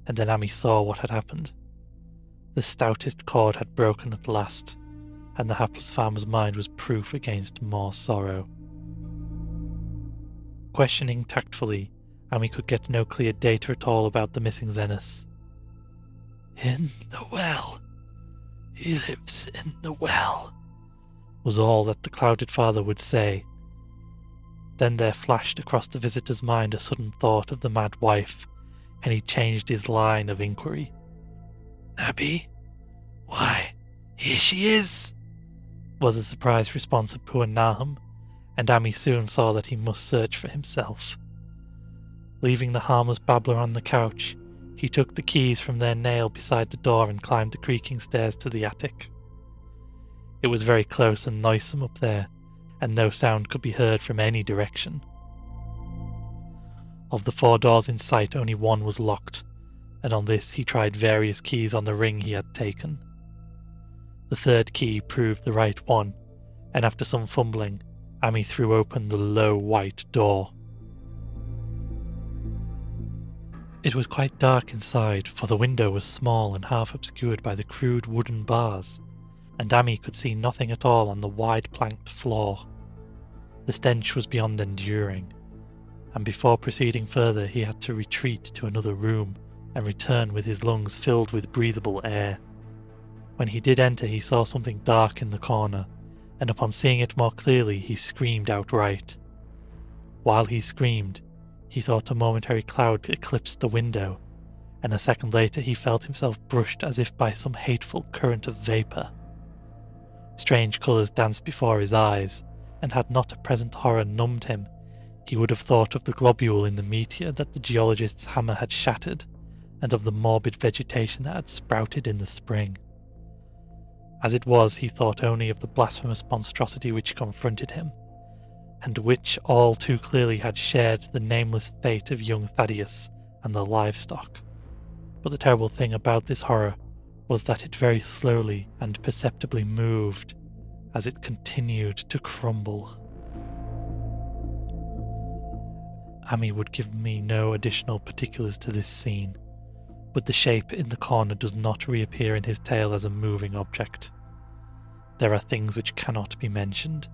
and then Amy saw what had happened. The stoutest cord had broken at last, and the hapless farmer's mind was proof against more sorrow. Questioning tactfully, Amy could get no clear data at all about the missing Zenas. "In the well. He lives in the well," was all that the clouded father would say. Then there flashed across the visitor's mind a sudden thought of the mad wife, and he changed his line of inquiry. "Nabby? Why, here she is," was the surprised response of poor Nahum, and Amy soon saw that he must search for himself. Leaving the harmless babbler on the couch, he took the keys from their nail beside the door and climbed the creaking stairs to the attic. It was very close and noisome up there, and no sound could be heard from any direction. Of the 4 doors in sight, only one was locked, and on this he tried various keys on the ring he had taken. The 3rd key proved the right one, and after some fumbling, Amy threw open the low white door. It was quite dark inside, for the window was small and half obscured by the crude wooden bars, and Amy could see nothing at all on the wide planked floor. The stench was beyond enduring, and before proceeding further he had to retreat to another room and return with his lungs filled with breathable air. When he did enter he saw something dark in the corner, and upon seeing it more clearly he screamed outright. While he screamed, he thought a momentary cloud eclipsed the window, and a second later he felt himself brushed as if by some hateful current of vapour. Strange colours danced before his eyes, and had not a present horror numbed him, he would have thought of the globule in the meteor that the geologist's hammer had shattered, and of the morbid vegetation that had sprouted in the spring. As it was, he thought only of the blasphemous monstrosity which confronted him, and which all too clearly had shared the nameless fate of young Thaddeus and the livestock. But the terrible thing about this horror was that it very slowly and perceptibly moved as it continued to crumble. Amy would give me no additional particulars to this scene, but the shape in the corner does not reappear in his tale as a moving object. There are things which cannot be mentioned,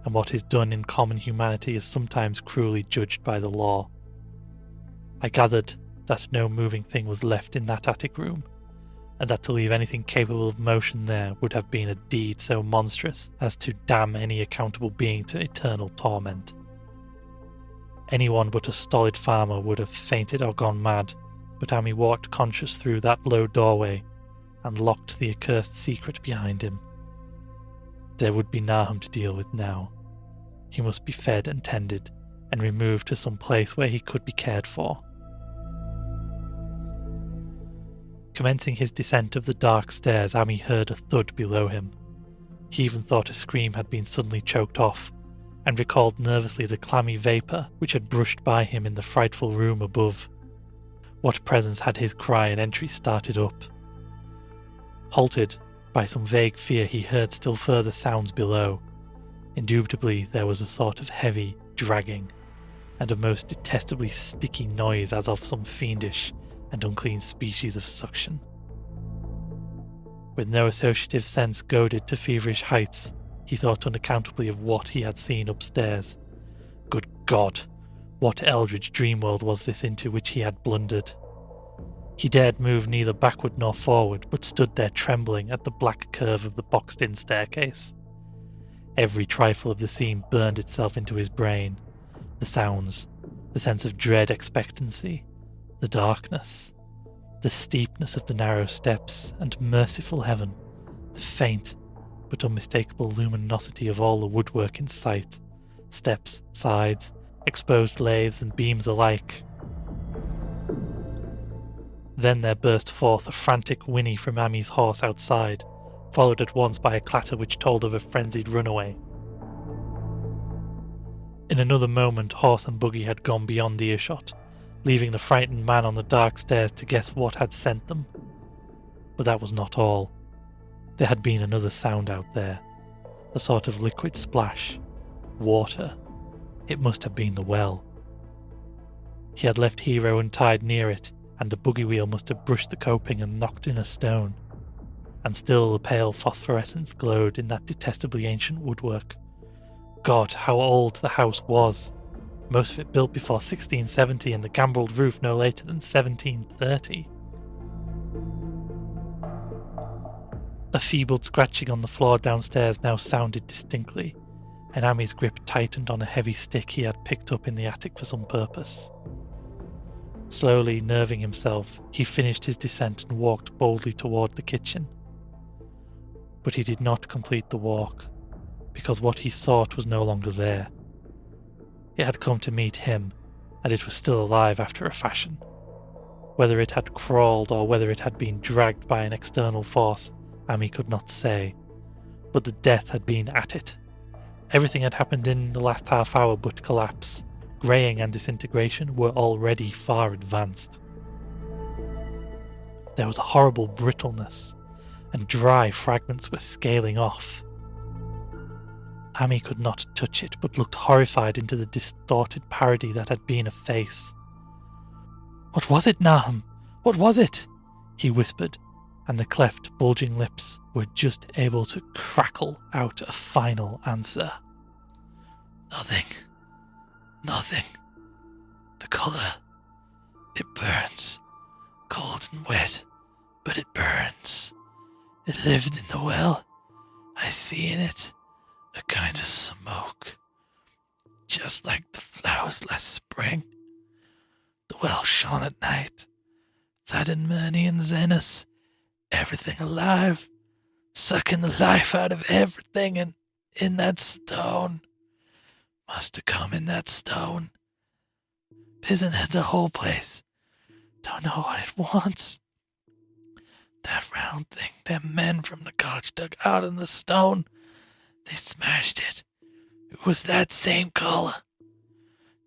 and what is done in common humanity is sometimes cruelly judged by the law. I gathered that no moving thing was left in that attic room, and that to leave anything capable of motion there would have been a deed so monstrous as to damn any accountable being to eternal torment. Anyone but a stolid farmer would have fainted or gone mad, but Amy walked conscious through that low doorway and locked the accursed secret behind him. There would be Nahum to deal with now. He must be fed and tended, and removed to some place where he could be cared for. Commencing his descent of the dark stairs, Amy heard a thud below him. He even thought a scream had been suddenly choked off, and recalled nervously the clammy vapour which had brushed by him in the frightful room above. What presence had his cry and entry started up? Halted by some vague fear, he heard still further sounds below. Indubitably there was a sort of heavy dragging, and a most detestably sticky noise as of some fiendish and unclean species of suction. With no associative sense goaded to feverish heights, he thought unaccountably of what he had seen upstairs. Good God! What eldritch dreamworld was this into which he had blundered? He dared move neither backward nor forward, but stood there trembling at the black curve of the boxed-in staircase. Every trifle of the scene burned itself into his brain. The sounds, the sense of dread expectancy, the darkness, the steepness of the narrow steps, and merciful heaven, the faint but unmistakable luminosity of all the woodwork in sight, steps, sides, exposed lathes and beams alike. Then there burst forth a frantic whinny from Amy's horse outside, followed at once by a clatter which told of a frenzied runaway. In another moment horse and buggy had gone beyond earshot, leaving the frightened man on the dark stairs to guess what had sent them. But that was not all. There had been another sound out there, a sort of liquid splash. Water. It must have been the well. He had left Hero untied near it, and the buggy wheel must have brushed the coping and knocked in a stone. And still the pale phosphorescence glowed in that detestably ancient woodwork. God, how old the house was! Most of it built before 1670, and the gambrelled roof no later than 1730. A feeble scratching on the floor downstairs now sounded distinctly, and Amy's grip tightened on a heavy stick he had picked up in the attic for some purpose. Slowly nerving himself, he finished his descent and walked boldly toward the kitchen. But he did not complete the walk, because what he sought was no longer there. It had come to meet him, and it was still alive after a fashion. Whether it had crawled or whether it had been dragged by an external force, Amy could not say, but the death had been at it. Everything had happened in the last half hour but collapse. Greying and disintegration were already far advanced. There was a horrible brittleness, and dry fragments were scaling off. Amy could not touch it, but looked horrified into the distorted parody that had been a face. "What was it, Nahum? What was it?" he whispered, and the cleft, bulging lips were just able to crackle out a final answer. "Nothing. Nothing. The colour. It burns. Cold and wet, but it burns. It lived in the well. I see in it a kind of smoke, just like the flowers last spring. The well shone at night. Thad and Murney and Zenas, everything alive, sucking the life out of everything, and in that stone. Must have come in that stone. Pisonhead the whole place. Don't know what it wants. That round thing them men from the cottage dug out in the stone, they smashed it. It was that same colour.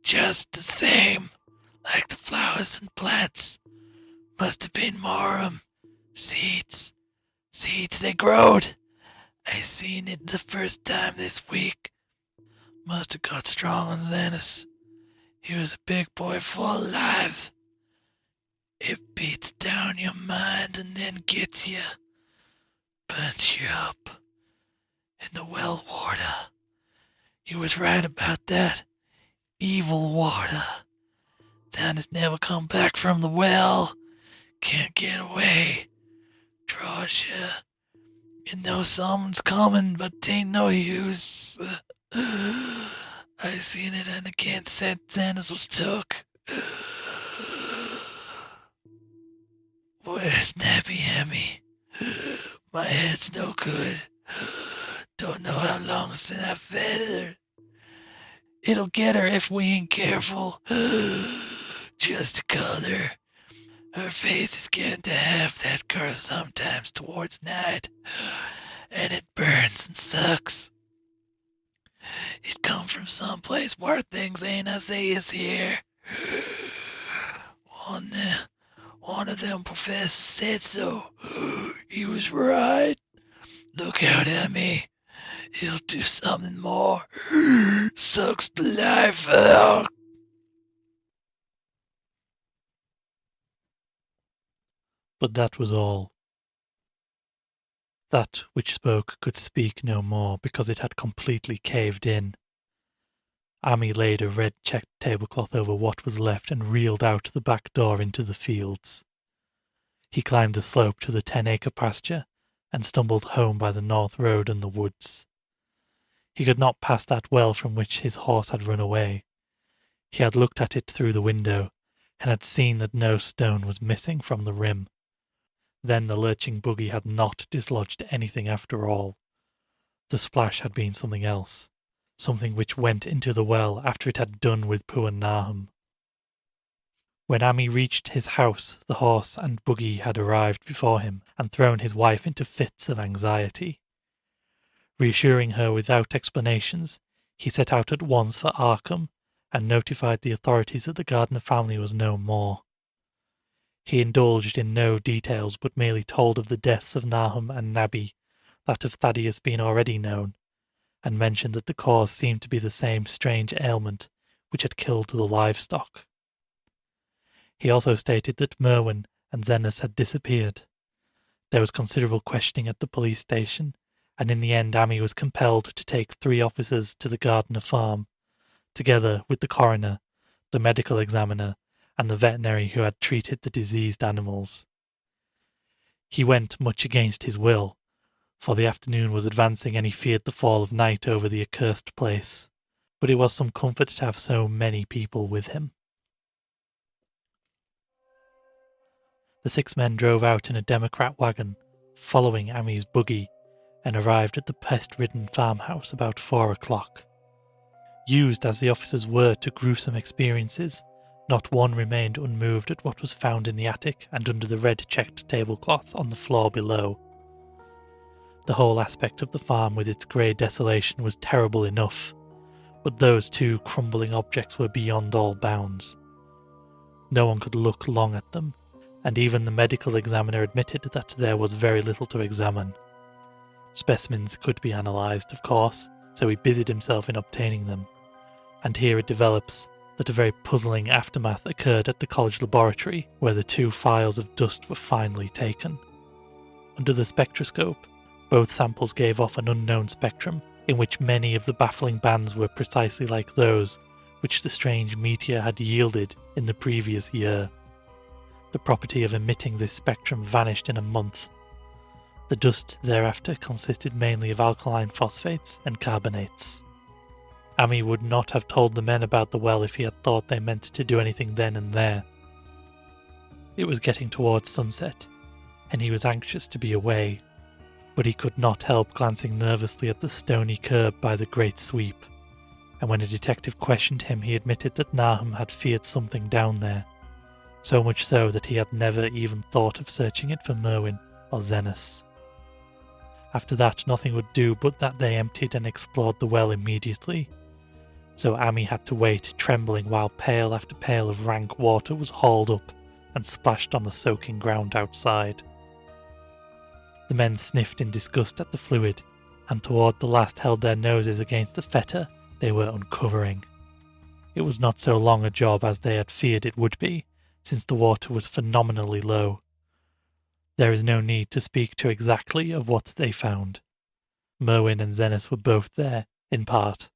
Just the same, like the flowers and plants. Must have been more seeds. Seeds they growed. I seen it the first time this week. Must have got strong on Xenis. He was a big boy full of life. It beats down your mind and then gets you. Burns you up. In the well water. He was right about that. Evil water. Xenis never come back from the well. Can't get away. Draws you. You know someone's coming, but tain't no use. I seen it and I can't say Xenis was took. Where's Nappy Emmy? My head's no good. Don't know how long since I fed her. It'll get her if we ain't careful. Just color. Her face is getting to have that color sometimes towards night, and it burns and sucks. It come from someplace where things ain't as they is here. One of them professors said so. He was right. Look out at me. He'll do something more. Sucks the life out. But that was all. That which spoke could speak no more because it had completely caved in. Ami laid a red checked tablecloth over what was left and reeled out the back door into the fields. He climbed the slope to the 10-acre pasture and stumbled home by the north road and the woods. He could not pass that well from which his horse had run away. He had looked at it through the window and had seen that no stone was missing from the rim. Then the lurching buggy had not dislodged anything after all. The splash had been something else, something which went into the well after it had done with poor Nahum. When Ami reached his house, the horse and buggy had arrived before him and thrown his wife into fits of anxiety. Reassuring her without explanations, he set out at once for Arkham and notified the authorities that the Gardner family was no more. He indulged in no details but merely told of the deaths of Nahum and Nabby, that of Thaddeus being already known, and mentioned that the cause seemed to be the same strange ailment which had killed the livestock. He also stated that Merwin and Xenis had disappeared. There was considerable questioning at the police station, and in the end Ami was compelled to take 3 officers to the Gardner farm, together with the coroner, the medical examiner, and the veterinary who had treated the diseased animals. He went much against his will, for the afternoon was advancing and he feared the fall of night over the accursed place, but it was some comfort to have so many people with him. The 6 men drove out in a Democrat wagon, following Ami's buggy, and arrived at the pest-ridden farmhouse about 4 o'clock. Used as the officers were to gruesome experiences, not one remained unmoved at what was found in the attic and under the red-checked tablecloth on the floor below. The whole aspect of the farm with its grey desolation was terrible enough, but those 2 crumbling objects were beyond all bounds. No one could look long at them, and even the medical examiner admitted that there was very little to examine. Specimens could be analysed, of course, so he busied himself in obtaining them, and here it develops that a very puzzling aftermath occurred at the college laboratory where the 2 phials of dust were finally taken. Under the spectroscope, both samples gave off an unknown spectrum in which many of the baffling bands were precisely like those which the strange meteor had yielded in the previous year. The property of emitting this spectrum vanished in a month. The dust thereafter consisted mainly of alkaline phosphates and carbonates. Ami would not have told the men about the well if he had thought they meant to do anything then and there. It was getting towards sunset, and he was anxious to be away, but he could not help glancing nervously at the stony curb by the great sweep, and when a detective questioned him he admitted that Nahum had feared something down there, so much so that he had never even thought of searching it for Merwin or Xenos. After that, nothing would do but that they emptied and explored the well immediately. So Ami had to wait, trembling, while pail after pail of rank water was hauled up and splashed on the soaking ground outside. The men sniffed in disgust at the fluid, and toward the last held their noses against the fetor they were uncovering. It was not so long a job as they had feared it would be, since the water was phenomenally low. There is no need to speak to exactly of what they found. Merwin and Xenos were both there, in part,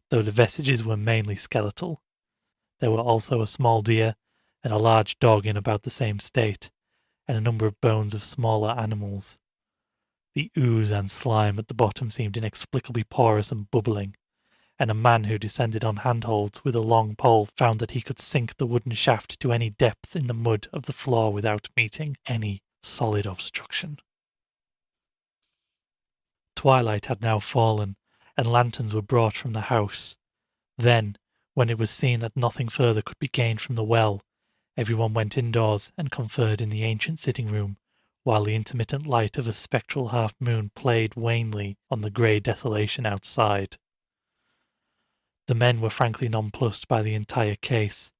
though the vestiges were mainly skeletal. There were also a small deer and a large dog in about the same state, and a number of bones of smaller animals. The ooze and slime at the bottom seemed inexplicably porous and bubbling, and a man who descended on handholds with a long pole found that he could sink the wooden shaft to any depth in the mud of the floor without meeting any solid obstruction. Twilight had now fallen, and lanterns were brought from the house. Then, when it was seen that nothing further could be gained from the well, everyone went indoors and conferred in the ancient sitting room, while the intermittent light of a spectral half-moon played wanly on the grey desolation outside. The men were frankly nonplussed by the entire case,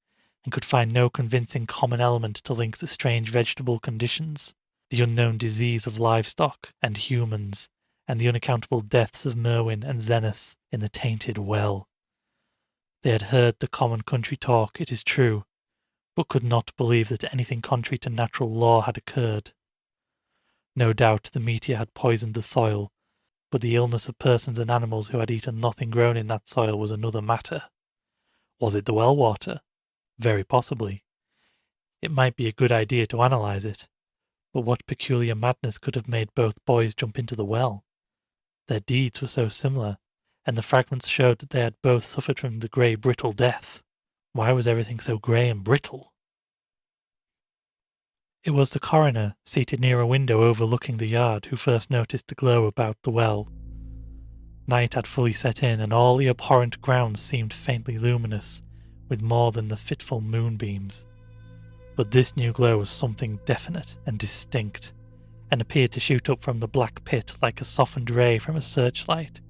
and could find no convincing common element to link the strange vegetable conditions, the unknown disease of livestock and humans, and the unaccountable deaths of Merwin and Xenos in the tainted well. They had heard the common country talk, it is true, but could not believe that anything contrary to natural law had occurred. No doubt the meteor had poisoned the soil, but the illness of persons and animals who had eaten nothing grown in that soil was another matter. Was it the well water? Very possibly. It might be a good idea to analyse it, but what peculiar madness could have made both boys jump into the well? Their deeds were so similar, and the fragments showed that they had both suffered from the grey brittle death. Why was everything so grey and brittle? It was the coroner, seated near a window overlooking the yard, who first noticed the glow about the well. Night had fully set in, and all the abhorrent grounds seemed faintly luminous, with more than the fitful moonbeams. But this new glow was something definite and distinct, and appeared to shoot up from the black pit like a softened ray from a searchlight,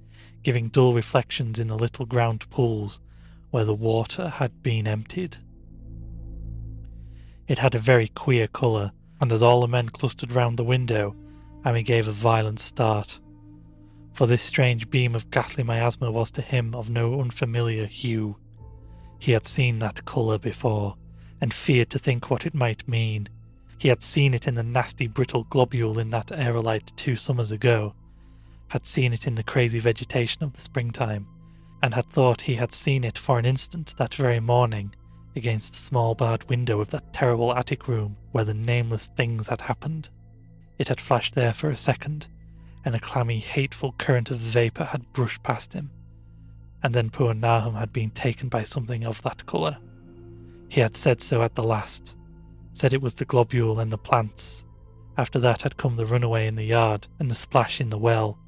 giving dull reflections in the little ground pools where the water had been emptied. It had a very queer colour, and as all the men clustered round the window, Ami gave a violent start. For this strange beam of ghastly miasma was to him of no unfamiliar hue. He had seen that colour before, and feared to think what it might mean. He had seen it in the nasty brittle globule in that aerolite 2 summers ago, had seen it in the crazy vegetation of the springtime, and had thought he had seen it for an instant that very morning, against the small barred window of that terrible attic room where the nameless things had happened. It had flashed there for a second, and a clammy, hateful current of vapour had brushed past him, and then poor Nahum had been taken by something of that colour. He had said so at the last, said it was the globule and the plants. After that had come the runaway in the yard and the splash in the well,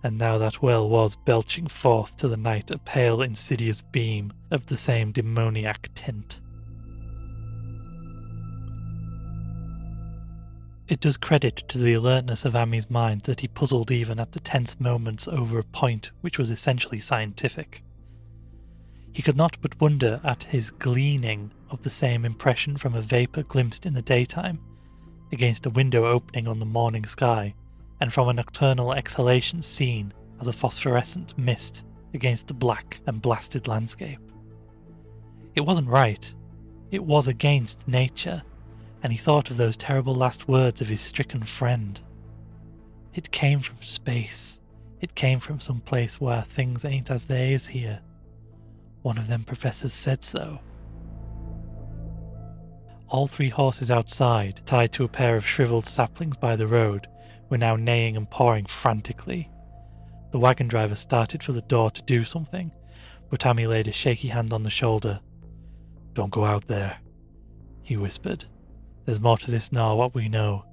and now that well was belching forth to the night a pale, insidious beam of the same demoniac tint. It does credit to the alertness of Ami's mind that he puzzled even at the tense moments over a point which was essentially scientific. He could not but wonder at his gleaning of the same impression from a vapour glimpsed in the daytime, against a window opening on the morning sky, and from a nocturnal exhalation seen as a phosphorescent mist against the black and blasted landscape. It wasn't right. It was against nature, and he thought of those terrible last words of his stricken friend. It came from space. It came from some place where things ain't as they is here. One of them professors said so. All 3 horses outside, tied to a pair of shriveled saplings by the road, were now neighing and pawing frantically. The wagon driver started for the door to do something, but Ami laid a shaky hand on the shoulder. "Don't go out there," he whispered. "There's more to this nor what we know.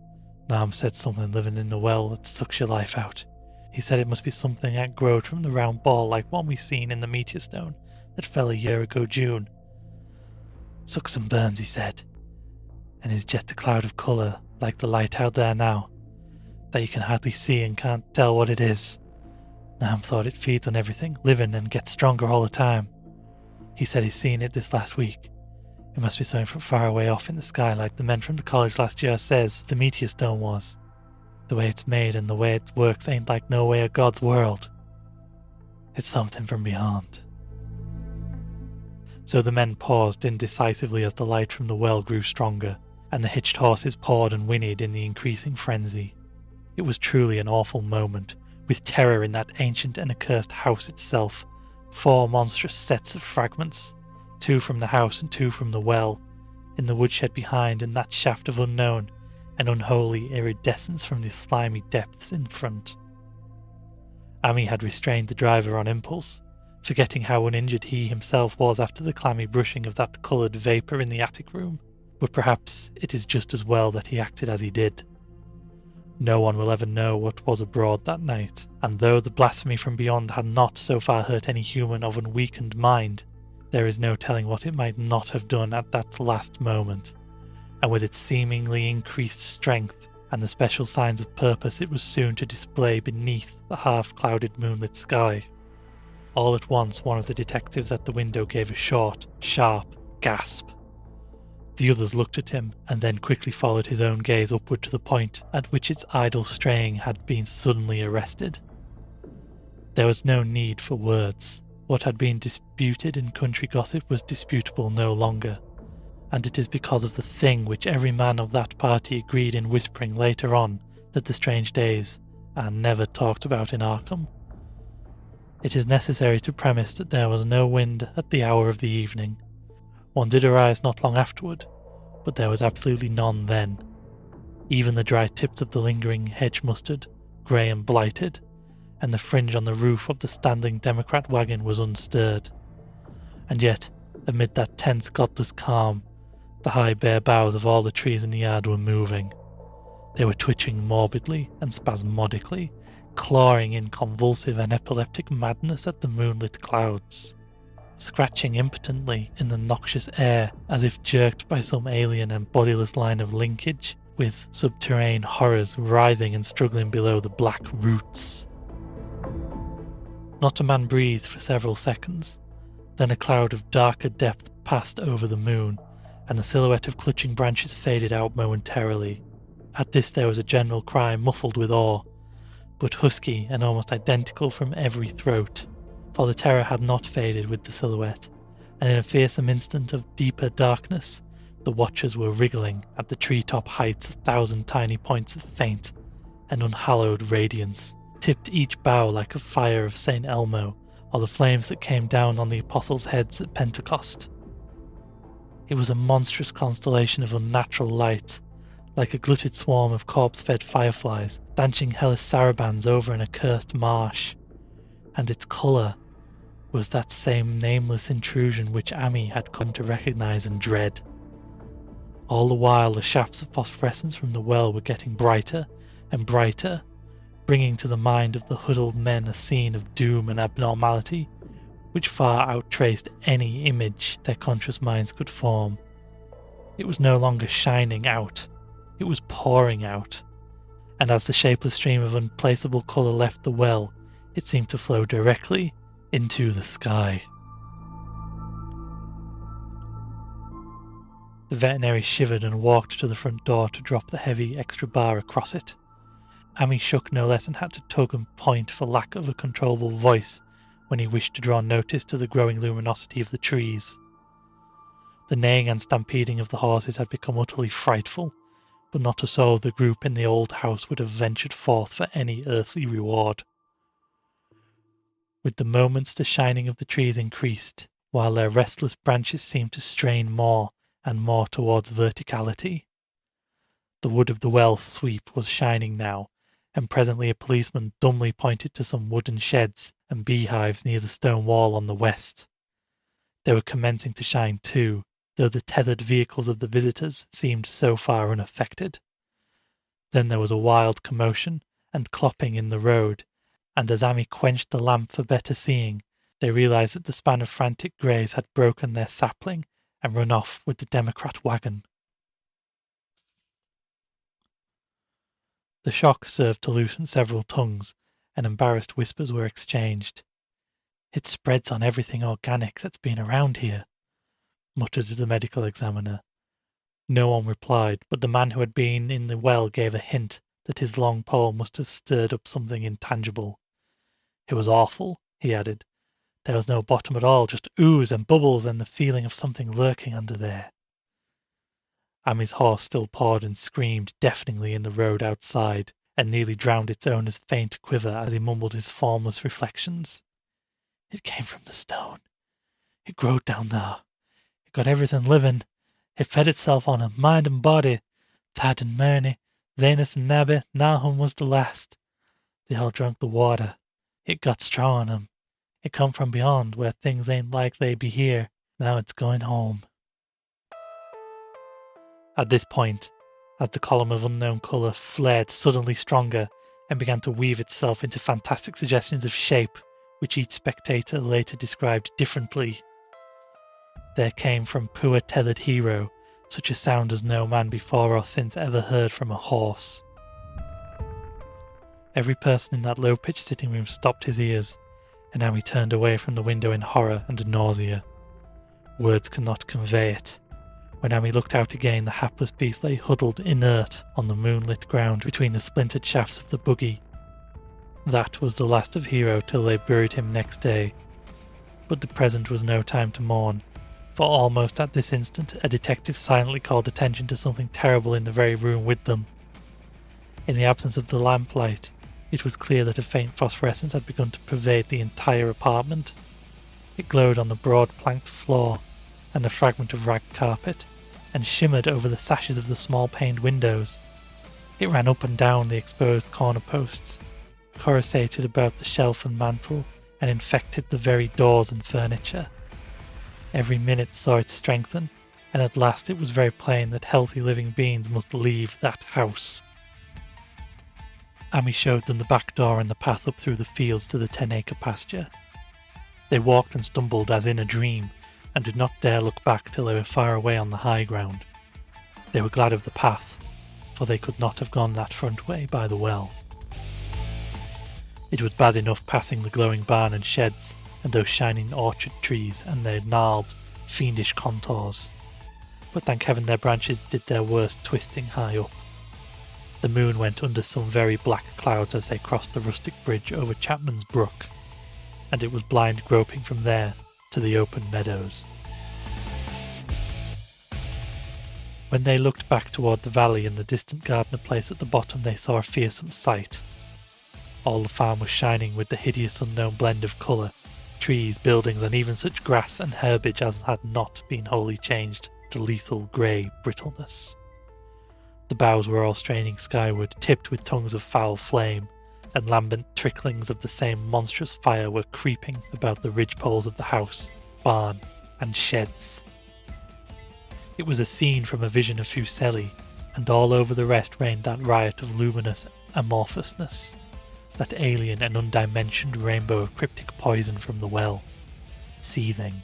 Nam said something living in the well that sucks your life out. He said it must be something that growed from the round ball like one we seen in the meteor stone that fell a year ago June. Sucks and burns, he said. and is just a cloud of colour like the light out there now, that you can hardly see and can't tell what it is. Nam thought it feeds on everything living and gets stronger all the time. He said he's seen it this last week. It must be something from far away off in the sky, like the men from the college last year says the meteor stone was. The way it's made and the way it works ain't like no way of God's world. It's something from beyond. So the men paused indecisively as the light from the well grew stronger, and the hitched horses pawed and whinnied in the increasing frenzy. It was truly an awful moment, with terror in that ancient and accursed house itself. 4 monstrous sets of fragments, 2 from the house and 2 from the well, in the woodshed behind, and that shaft of unknown and unholy iridescence from the slimy depths in front. Ami had restrained the driver on impulse, forgetting how uninjured he himself was after the clammy brushing of that coloured vapour in the attic room, but perhaps it is just as well that he acted as he did. No one will ever know what was abroad that night, and though the blasphemy from beyond had not so far hurt any human of unweakened mind, there is no telling what it might not have done at that last moment, and with its seemingly increased strength and the special signs of purpose it was soon to display beneath the half-clouded moonlit sky. All at once one of the detectives at the window gave a short, sharp gasp. The others looked at him, and then quickly followed his own gaze upward to the point at which its idle straying had been suddenly arrested. There was no need for words. What had been disputed in country gossip was disputable no longer, and it is because of the thing which every man of that party agreed in whispering later on that the strange days are never talked about in Arkham. It is necessary to premise that there was no wind at the hour of the evening. One did arise not long afterward, but there was absolutely none then. Even the dry tips of the lingering hedge mustard, grey and blighted, and the fringe on the roof of the standing Democrat wagon was unstirred. And yet, amid that tense, godless calm, the high bare boughs of all the trees in the yard were moving. They were twitching morbidly and spasmodically, clawing in convulsive and epileptic madness at the moonlit clouds, scratching impotently in the noxious air as if jerked by some alien and bodiless line of linkage with subterranean horrors writhing and struggling below the black roots. Not a man breathed for several seconds. Then a cloud of darker depth passed over the moon, and the silhouette of clutching branches faded out momentarily. At this there was a general cry muffled with awe, but husky and almost identical from every throat, for the terror had not faded with the silhouette, and in a fearsome instant of deeper darkness, the watchers were wriggling at the treetop heights 1,000 tiny points of faint and unhallowed radiance, tipped each bough like a fire of St. Elmo, or the flames that came down on the apostles' heads at Pentecost. It was a monstrous constellation of unnatural light, like a glutted swarm of corpse-fed fireflies dancing hellish sarabands over an accursed marsh, and its colour was that same nameless intrusion which Ami had come to recognise and dread. All the while the shafts of phosphorescence from the well were getting brighter and brighter, bringing to the mind of the huddled men a scene of doom and abnormality which far outtraced any image their conscious minds could form. It was no longer shining out, it was pouring out, and as the shapeless stream of unplaceable colour left the well, it seemed to flow directly into the sky. The veterinary shivered and walked to the front door to drop the heavy extra bar across it. Ami shook no less and had to tug and point for lack of a controllable voice when he wished to draw notice to the growing luminosity of the trees. The neighing and stampeding of the horses had become utterly frightful, but not a soul of the group in the old house would have ventured forth for any earthly reward. With the moments the shining of the trees increased, while their restless branches seemed to strain more and more towards verticality. The wood of the well sweep was shining now, and presently a policeman dumbly pointed to some wooden sheds and beehives near the stone wall on the west. They were commencing to shine too, though the tethered vehicles of the visitors seemed so far unaffected. Then there was a wild commotion and clopping in the road, and as Ami quenched the lamp for better seeing, they realised that the span of frantic greys had broken their sapling and run off with the Democrat wagon. The shock served to loosen several tongues, and embarrassed whispers were exchanged. "It spreads on everything organic that's been around here," muttered the medical examiner. No one replied, but the man who had been in the well gave a hint that his long pole must have stirred up something intangible. "It was awful," he added. "There was no bottom at all, just ooze and bubbles and the feeling of something lurking under there." Amy's horse still pawed and screamed deafeningly in the road outside, and nearly drowned its owner's faint quiver as he mumbled his formless reflections. "It came from the stone. It growed down there. It got everything living. It fed itself on 'em, mind and body. Thad and Murney, Zanus and Nabby, Nahum was the last. They all drunk the water. It got straw on 'em. It come from beyond, where things ain't like they be here. Now it's going home." At this point, as the column of unknown colour flared suddenly stronger and began to weave itself into fantastic suggestions of shape, which each spectator later described differently, there came from poor tethered hero such a sound as no man before or since ever heard from a horse. Every person in that low-pitched sitting room stopped his ears, and Amy turned away from the window in horror and nausea. Words could not convey it. When Amy looked out again, the hapless beast lay huddled inert on the moonlit ground between the splintered shafts of the buggy. That was the last of Hero till they buried him next day. But the present was no time to mourn, for almost at this instant a detective silently called attention to something terrible in the very room with them. In the absence of the lamplight, it was clear that a faint phosphorescence had begun to pervade the entire apartment. It glowed on the broad planked floor and the fragment of rag carpet, and shimmered over the sashes of the small paned windows. It ran up and down the exposed corner posts, coruscated about the shelf and mantel, and infected the very doors and furniture. Every minute saw it strengthen, and at last it was very plain that healthy living beings must leave that house. Amy showed them the back door and the path up through the fields to the 10-acre pasture. They walked and stumbled as in a dream, and did not dare look back till they were far away on the high ground. They were glad of the path, for they could not have gone that front way by the well. It was bad enough passing the glowing barn and sheds, and those shining orchard trees and their gnarled, fiendish contours. But thank heaven their branches did their worst twisting high up. The moon went under some very black clouds as they crossed the rustic bridge over Chapman's Brook, and it was blind groping from there to the open meadows. When they looked back toward the valley and the distant gardener place at the bottom, they saw a fearsome sight. All the farm was shining with the hideous unknown blend of colour, trees, buildings, and even such grass and herbage as had not been wholly changed to lethal grey brittleness. The boughs were all straining skyward, tipped with tongues of foul flame, and lambent tricklings of the same monstrous fire were creeping about the ridgepoles of the house, barn, and sheds. It was a scene from a vision of Fuseli, and all over the rest reigned that riot of luminous amorphousness, that alien and undimensioned rainbow of cryptic poison from the well, seething,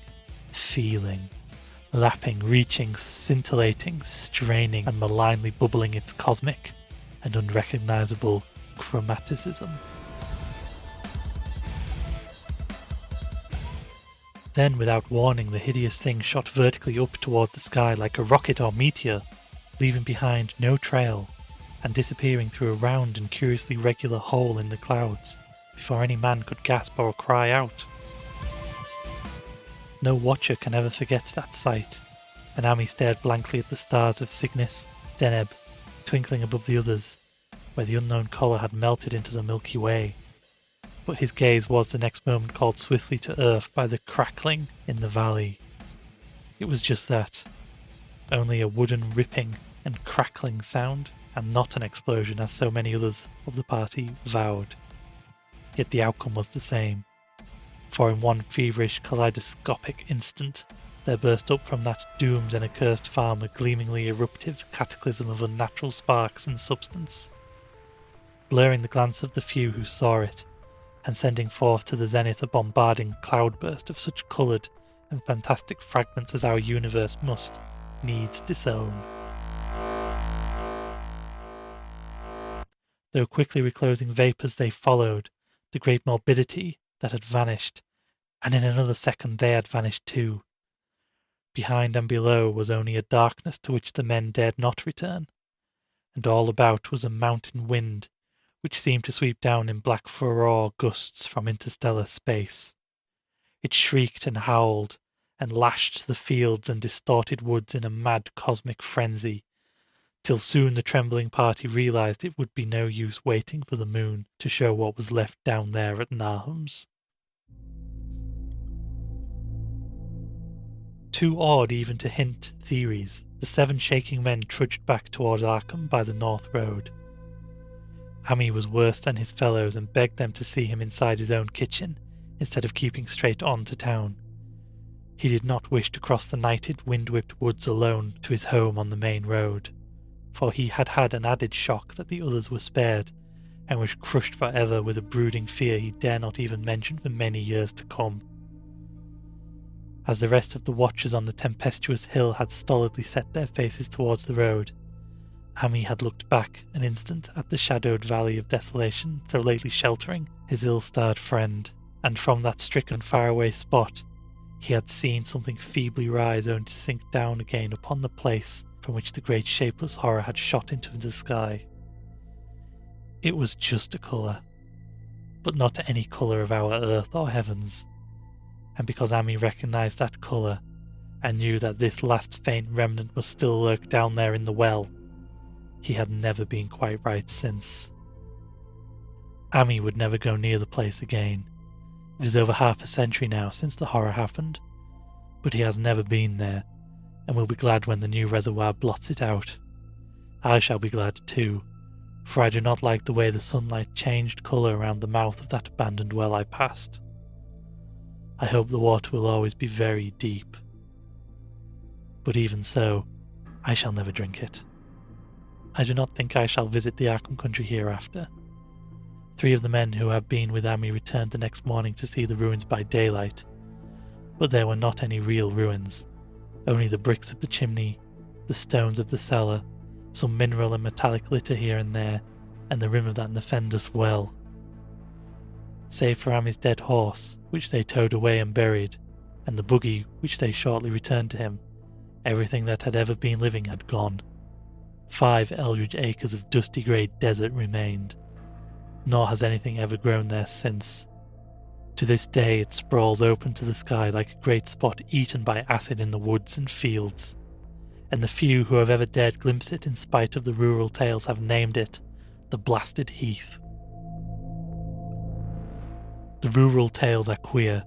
feeling, lapping, reaching, scintillating, straining, and malignly bubbling its cosmic and unrecognizable chromaticism. Then, without warning, the hideous thing shot vertically up toward the sky like a rocket or meteor, leaving behind no trail, and disappearing through a round and curiously regular hole in the clouds, before any man could gasp or cry out. No watcher can ever forget that sight, and Amy stared blankly at the stars of Cygnus, Deneb, twinkling above the others, where the unknown colour had melted into the Milky Way. But his gaze was the next moment called swiftly to earth by the crackling in the valley. It was just that, only a wooden ripping and crackling sound, and not an explosion as so many others of the party vowed. Yet the outcome was the same, for in one feverish kaleidoscopic instant there burst up from that doomed and accursed farm a gleamingly eruptive cataclysm of unnatural sparks and substance, blurring the glance of the few who saw it, and sending forth to the zenith a bombarding cloudburst of such coloured and fantastic fragments as our universe must needs disown. Though quickly reclosing vapours they followed, the great morbidity that had vanished, and in another second they had vanished too. Behind and below was only a darkness to which the men dared not return, and all about was a mountain wind which seemed to sweep down in black furore gusts from interstellar space. It shrieked and howled, and lashed the fields and distorted woods in a mad cosmic frenzy, till soon the trembling party realized it would be no use waiting for the moon to show what was left down there at Nahum's. Too awed even to hint theories, the 7 shaking men trudged back toward Arkham by the North Road. Ami was worse than his fellows and begged them to see him inside his own kitchen, instead of keeping straight on to town. He did not wish to cross the nighted, wind-whipped woods alone to his home on the main road, for he had had an added shock that the others were spared, and was crushed forever with a brooding fear he dare not even mention for many years to come. As the rest of the watchers on the tempestuous hill had stolidly set their faces towards the road, Ami had looked back an instant at the shadowed valley of desolation so lately sheltering his ill-starred friend, and from that stricken faraway spot he had seen something feebly rise only to sink down again upon the place from which the great shapeless horror had shot into the sky. It was just a colour, but not any colour of our earth or heavens, and because Ami recognised that colour, and knew that this last faint remnant must still lurk down there in the well, he had never been quite right since. Ami would never go near the place again. It is over half a century now since the horror happened, but he has never been there, and will be glad when the new reservoir blots it out. I shall be glad too, for I do not like the way the sunlight changed colour around the mouth of that abandoned well I passed. I hope the water will always be very deep. But even so, I shall never drink it. I do not think I shall visit the Arkham country hereafter. 3 of the men who have been with Ami returned the next morning to see the ruins by daylight, but there were not any real ruins, only the bricks of the chimney, the stones of the cellar, some mineral and metallic litter here and there, and the rim of that nefandous well. Save for Ami's dead horse, which they towed away and buried, and the buggy which they shortly returned to him, everything that had ever been living had gone. 5 eldritch acres of dusty grey desert remained, nor has anything ever grown there since. To this day it sprawls open to the sky like a great spot eaten by acid in the woods and fields, and the few who have ever dared glimpse it in spite of the rural tales have named it the Blasted Heath. The rural tales are queer.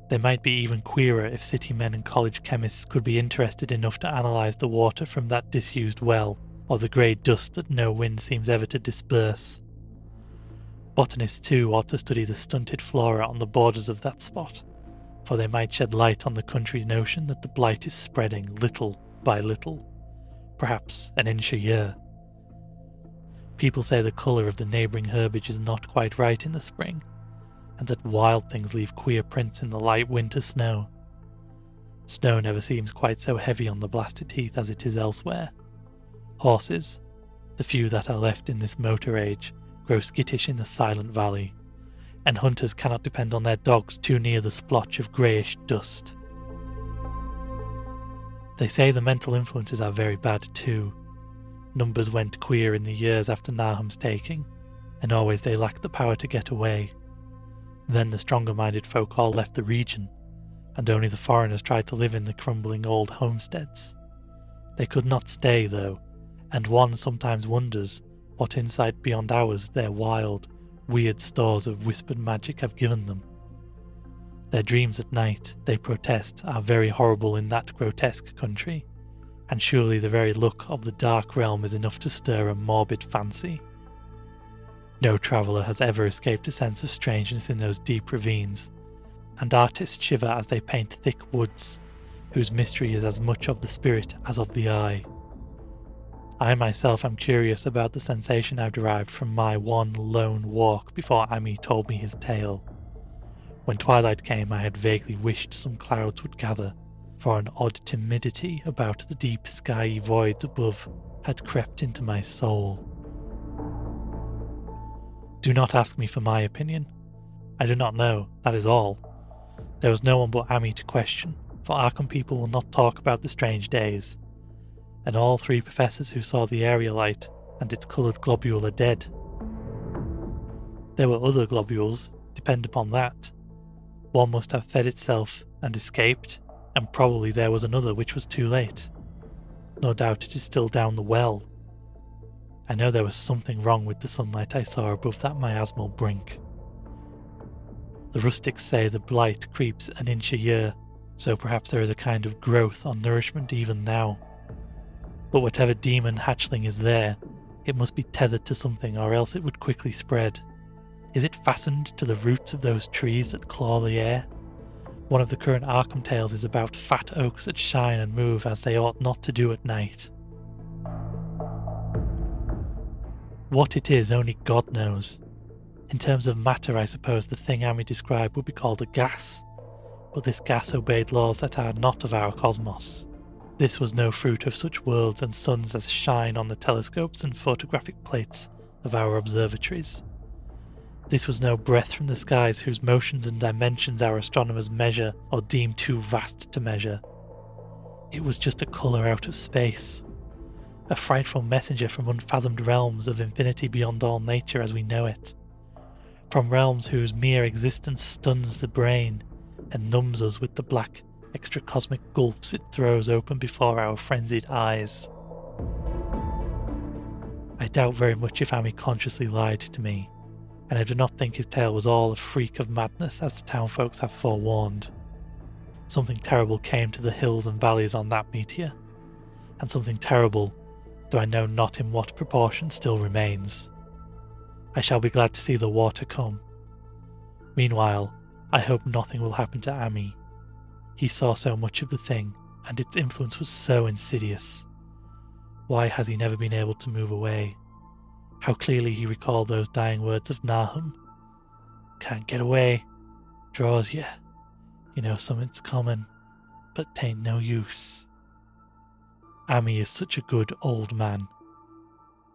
They might be even queerer if city men and college chemists could be interested enough to analyse the water from that disused well, or the grey dust that no wind seems ever to disperse. Botanists too ought to study the stunted flora on the borders of that spot, for they might shed light on the country's notion that the blight is spreading little by little, perhaps an inch a year. People say the colour of the neighbouring herbage is not quite right in the spring, and that wild things leave queer prints in the light winter snow. Snow never seems quite so heavy on the Blasted Heath as it is elsewhere. Horses, the few that are left in this motor age, grow skittish in the silent valley, and hunters cannot depend on their dogs too near the splotch of greyish dust. They say the mental influences are very bad too. Numbers went queer in the years after Nahum's taking, and always they lacked the power to get away. Then the stronger-minded folk all left the region, and only the foreigners tried to live in the crumbling old homesteads. They could not stay, though, and one sometimes wonders what insight beyond ours their wild, weird stores of whispered magic have given them. Their dreams at night, they protest, are very horrible in that grotesque country, and surely the very look of the dark realm is enough to stir a morbid fancy. No traveller has ever escaped a sense of strangeness in those deep ravines, and artists shiver as they paint thick woods, whose mystery is as much of the spirit as of the eye. I myself am curious about the sensation I've derived from my one lone walk before Ami told me his tale. When twilight came, I had vaguely wished some clouds would gather, for an odd timidity about the deep skyey voids above had crept into my soul. Do not ask me for my opinion. I do not know, that is all. There was no one but Amy to question, for Arkham people will not talk about the strange days. And all 3 professors who saw the area light and its coloured globule are dead. There were other globules, depend upon that. One must have fed itself and escaped, and probably there was another which was too late. No doubt it is still down the well. I know there was something wrong with the sunlight I saw above that miasmal brink. The rustics say the blight creeps an inch a year, so perhaps there is a kind of growth on nourishment even now. But whatever demon hatchling is there, it must be tethered to something or else it would quickly spread. Is it fastened to the roots of those trees that claw the air? One of the current Arkham tales is about fat oaks that shine and move as they ought not to do at night. What it is, only God knows. In terms of matter, I suppose the thing Amy described would be called a gas, but this gas obeyed laws that are not of our cosmos. This was no fruit of such worlds and suns as shine on the telescopes and photographic plates of our observatories. This was no breath from the skies whose motions and dimensions our astronomers measure or deem too vast to measure. It was just a colour out of space, a frightful messenger from unfathomed realms of infinity beyond all nature as we know it, from realms whose mere existence stuns the brain and numbs us with the black, extracosmic gulfs it throws open before our frenzied eyes. I doubt very much if Amy consciously lied to me, and I do not think his tale was all a freak of madness as the townfolks have forewarned. Something terrible came to the hills and valleys on that meteor, and something terrible, though I know not in what proportion, still remains. I shall be glad to see the water come. Meanwhile, I hope nothing will happen to Amy. He saw so much of the thing, and its influence was so insidious. Why has he never been able to move away? How clearly he recalled those dying words of Nahum. Can't get away. Draws you. You know something's coming, but 'tain't no use. Amy is such a good old man.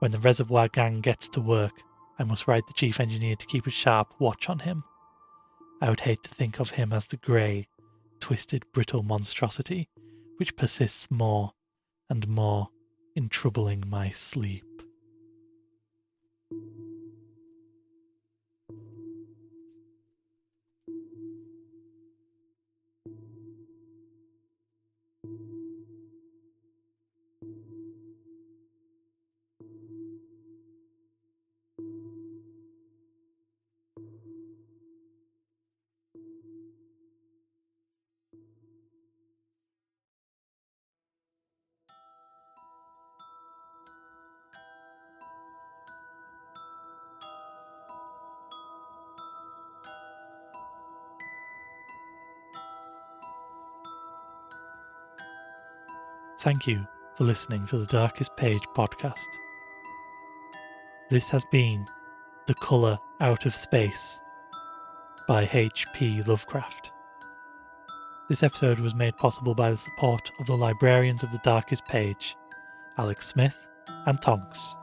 When the reservoir gang gets to work, I must write the chief engineer to keep a sharp watch on him. I would hate to think of him as the grey, twisted, brittle monstrosity which persists more and more in troubling my sleep. Thank you for listening to the Darkest Page podcast. This has been The Colour Out of Space by H.P. Lovecraft. This episode was made possible by the support of the librarians of the Darkest Page, Alex Smith and Tonks.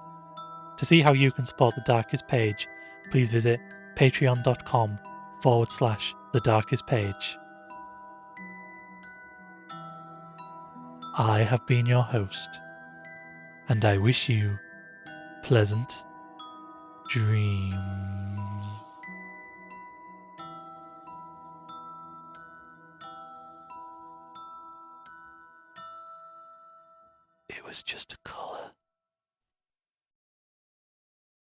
To see how you can support the Darkest Page, please visit patreon.com/The Darkest Page. I have been your host, and I wish you pleasant dreams. It was just a colour.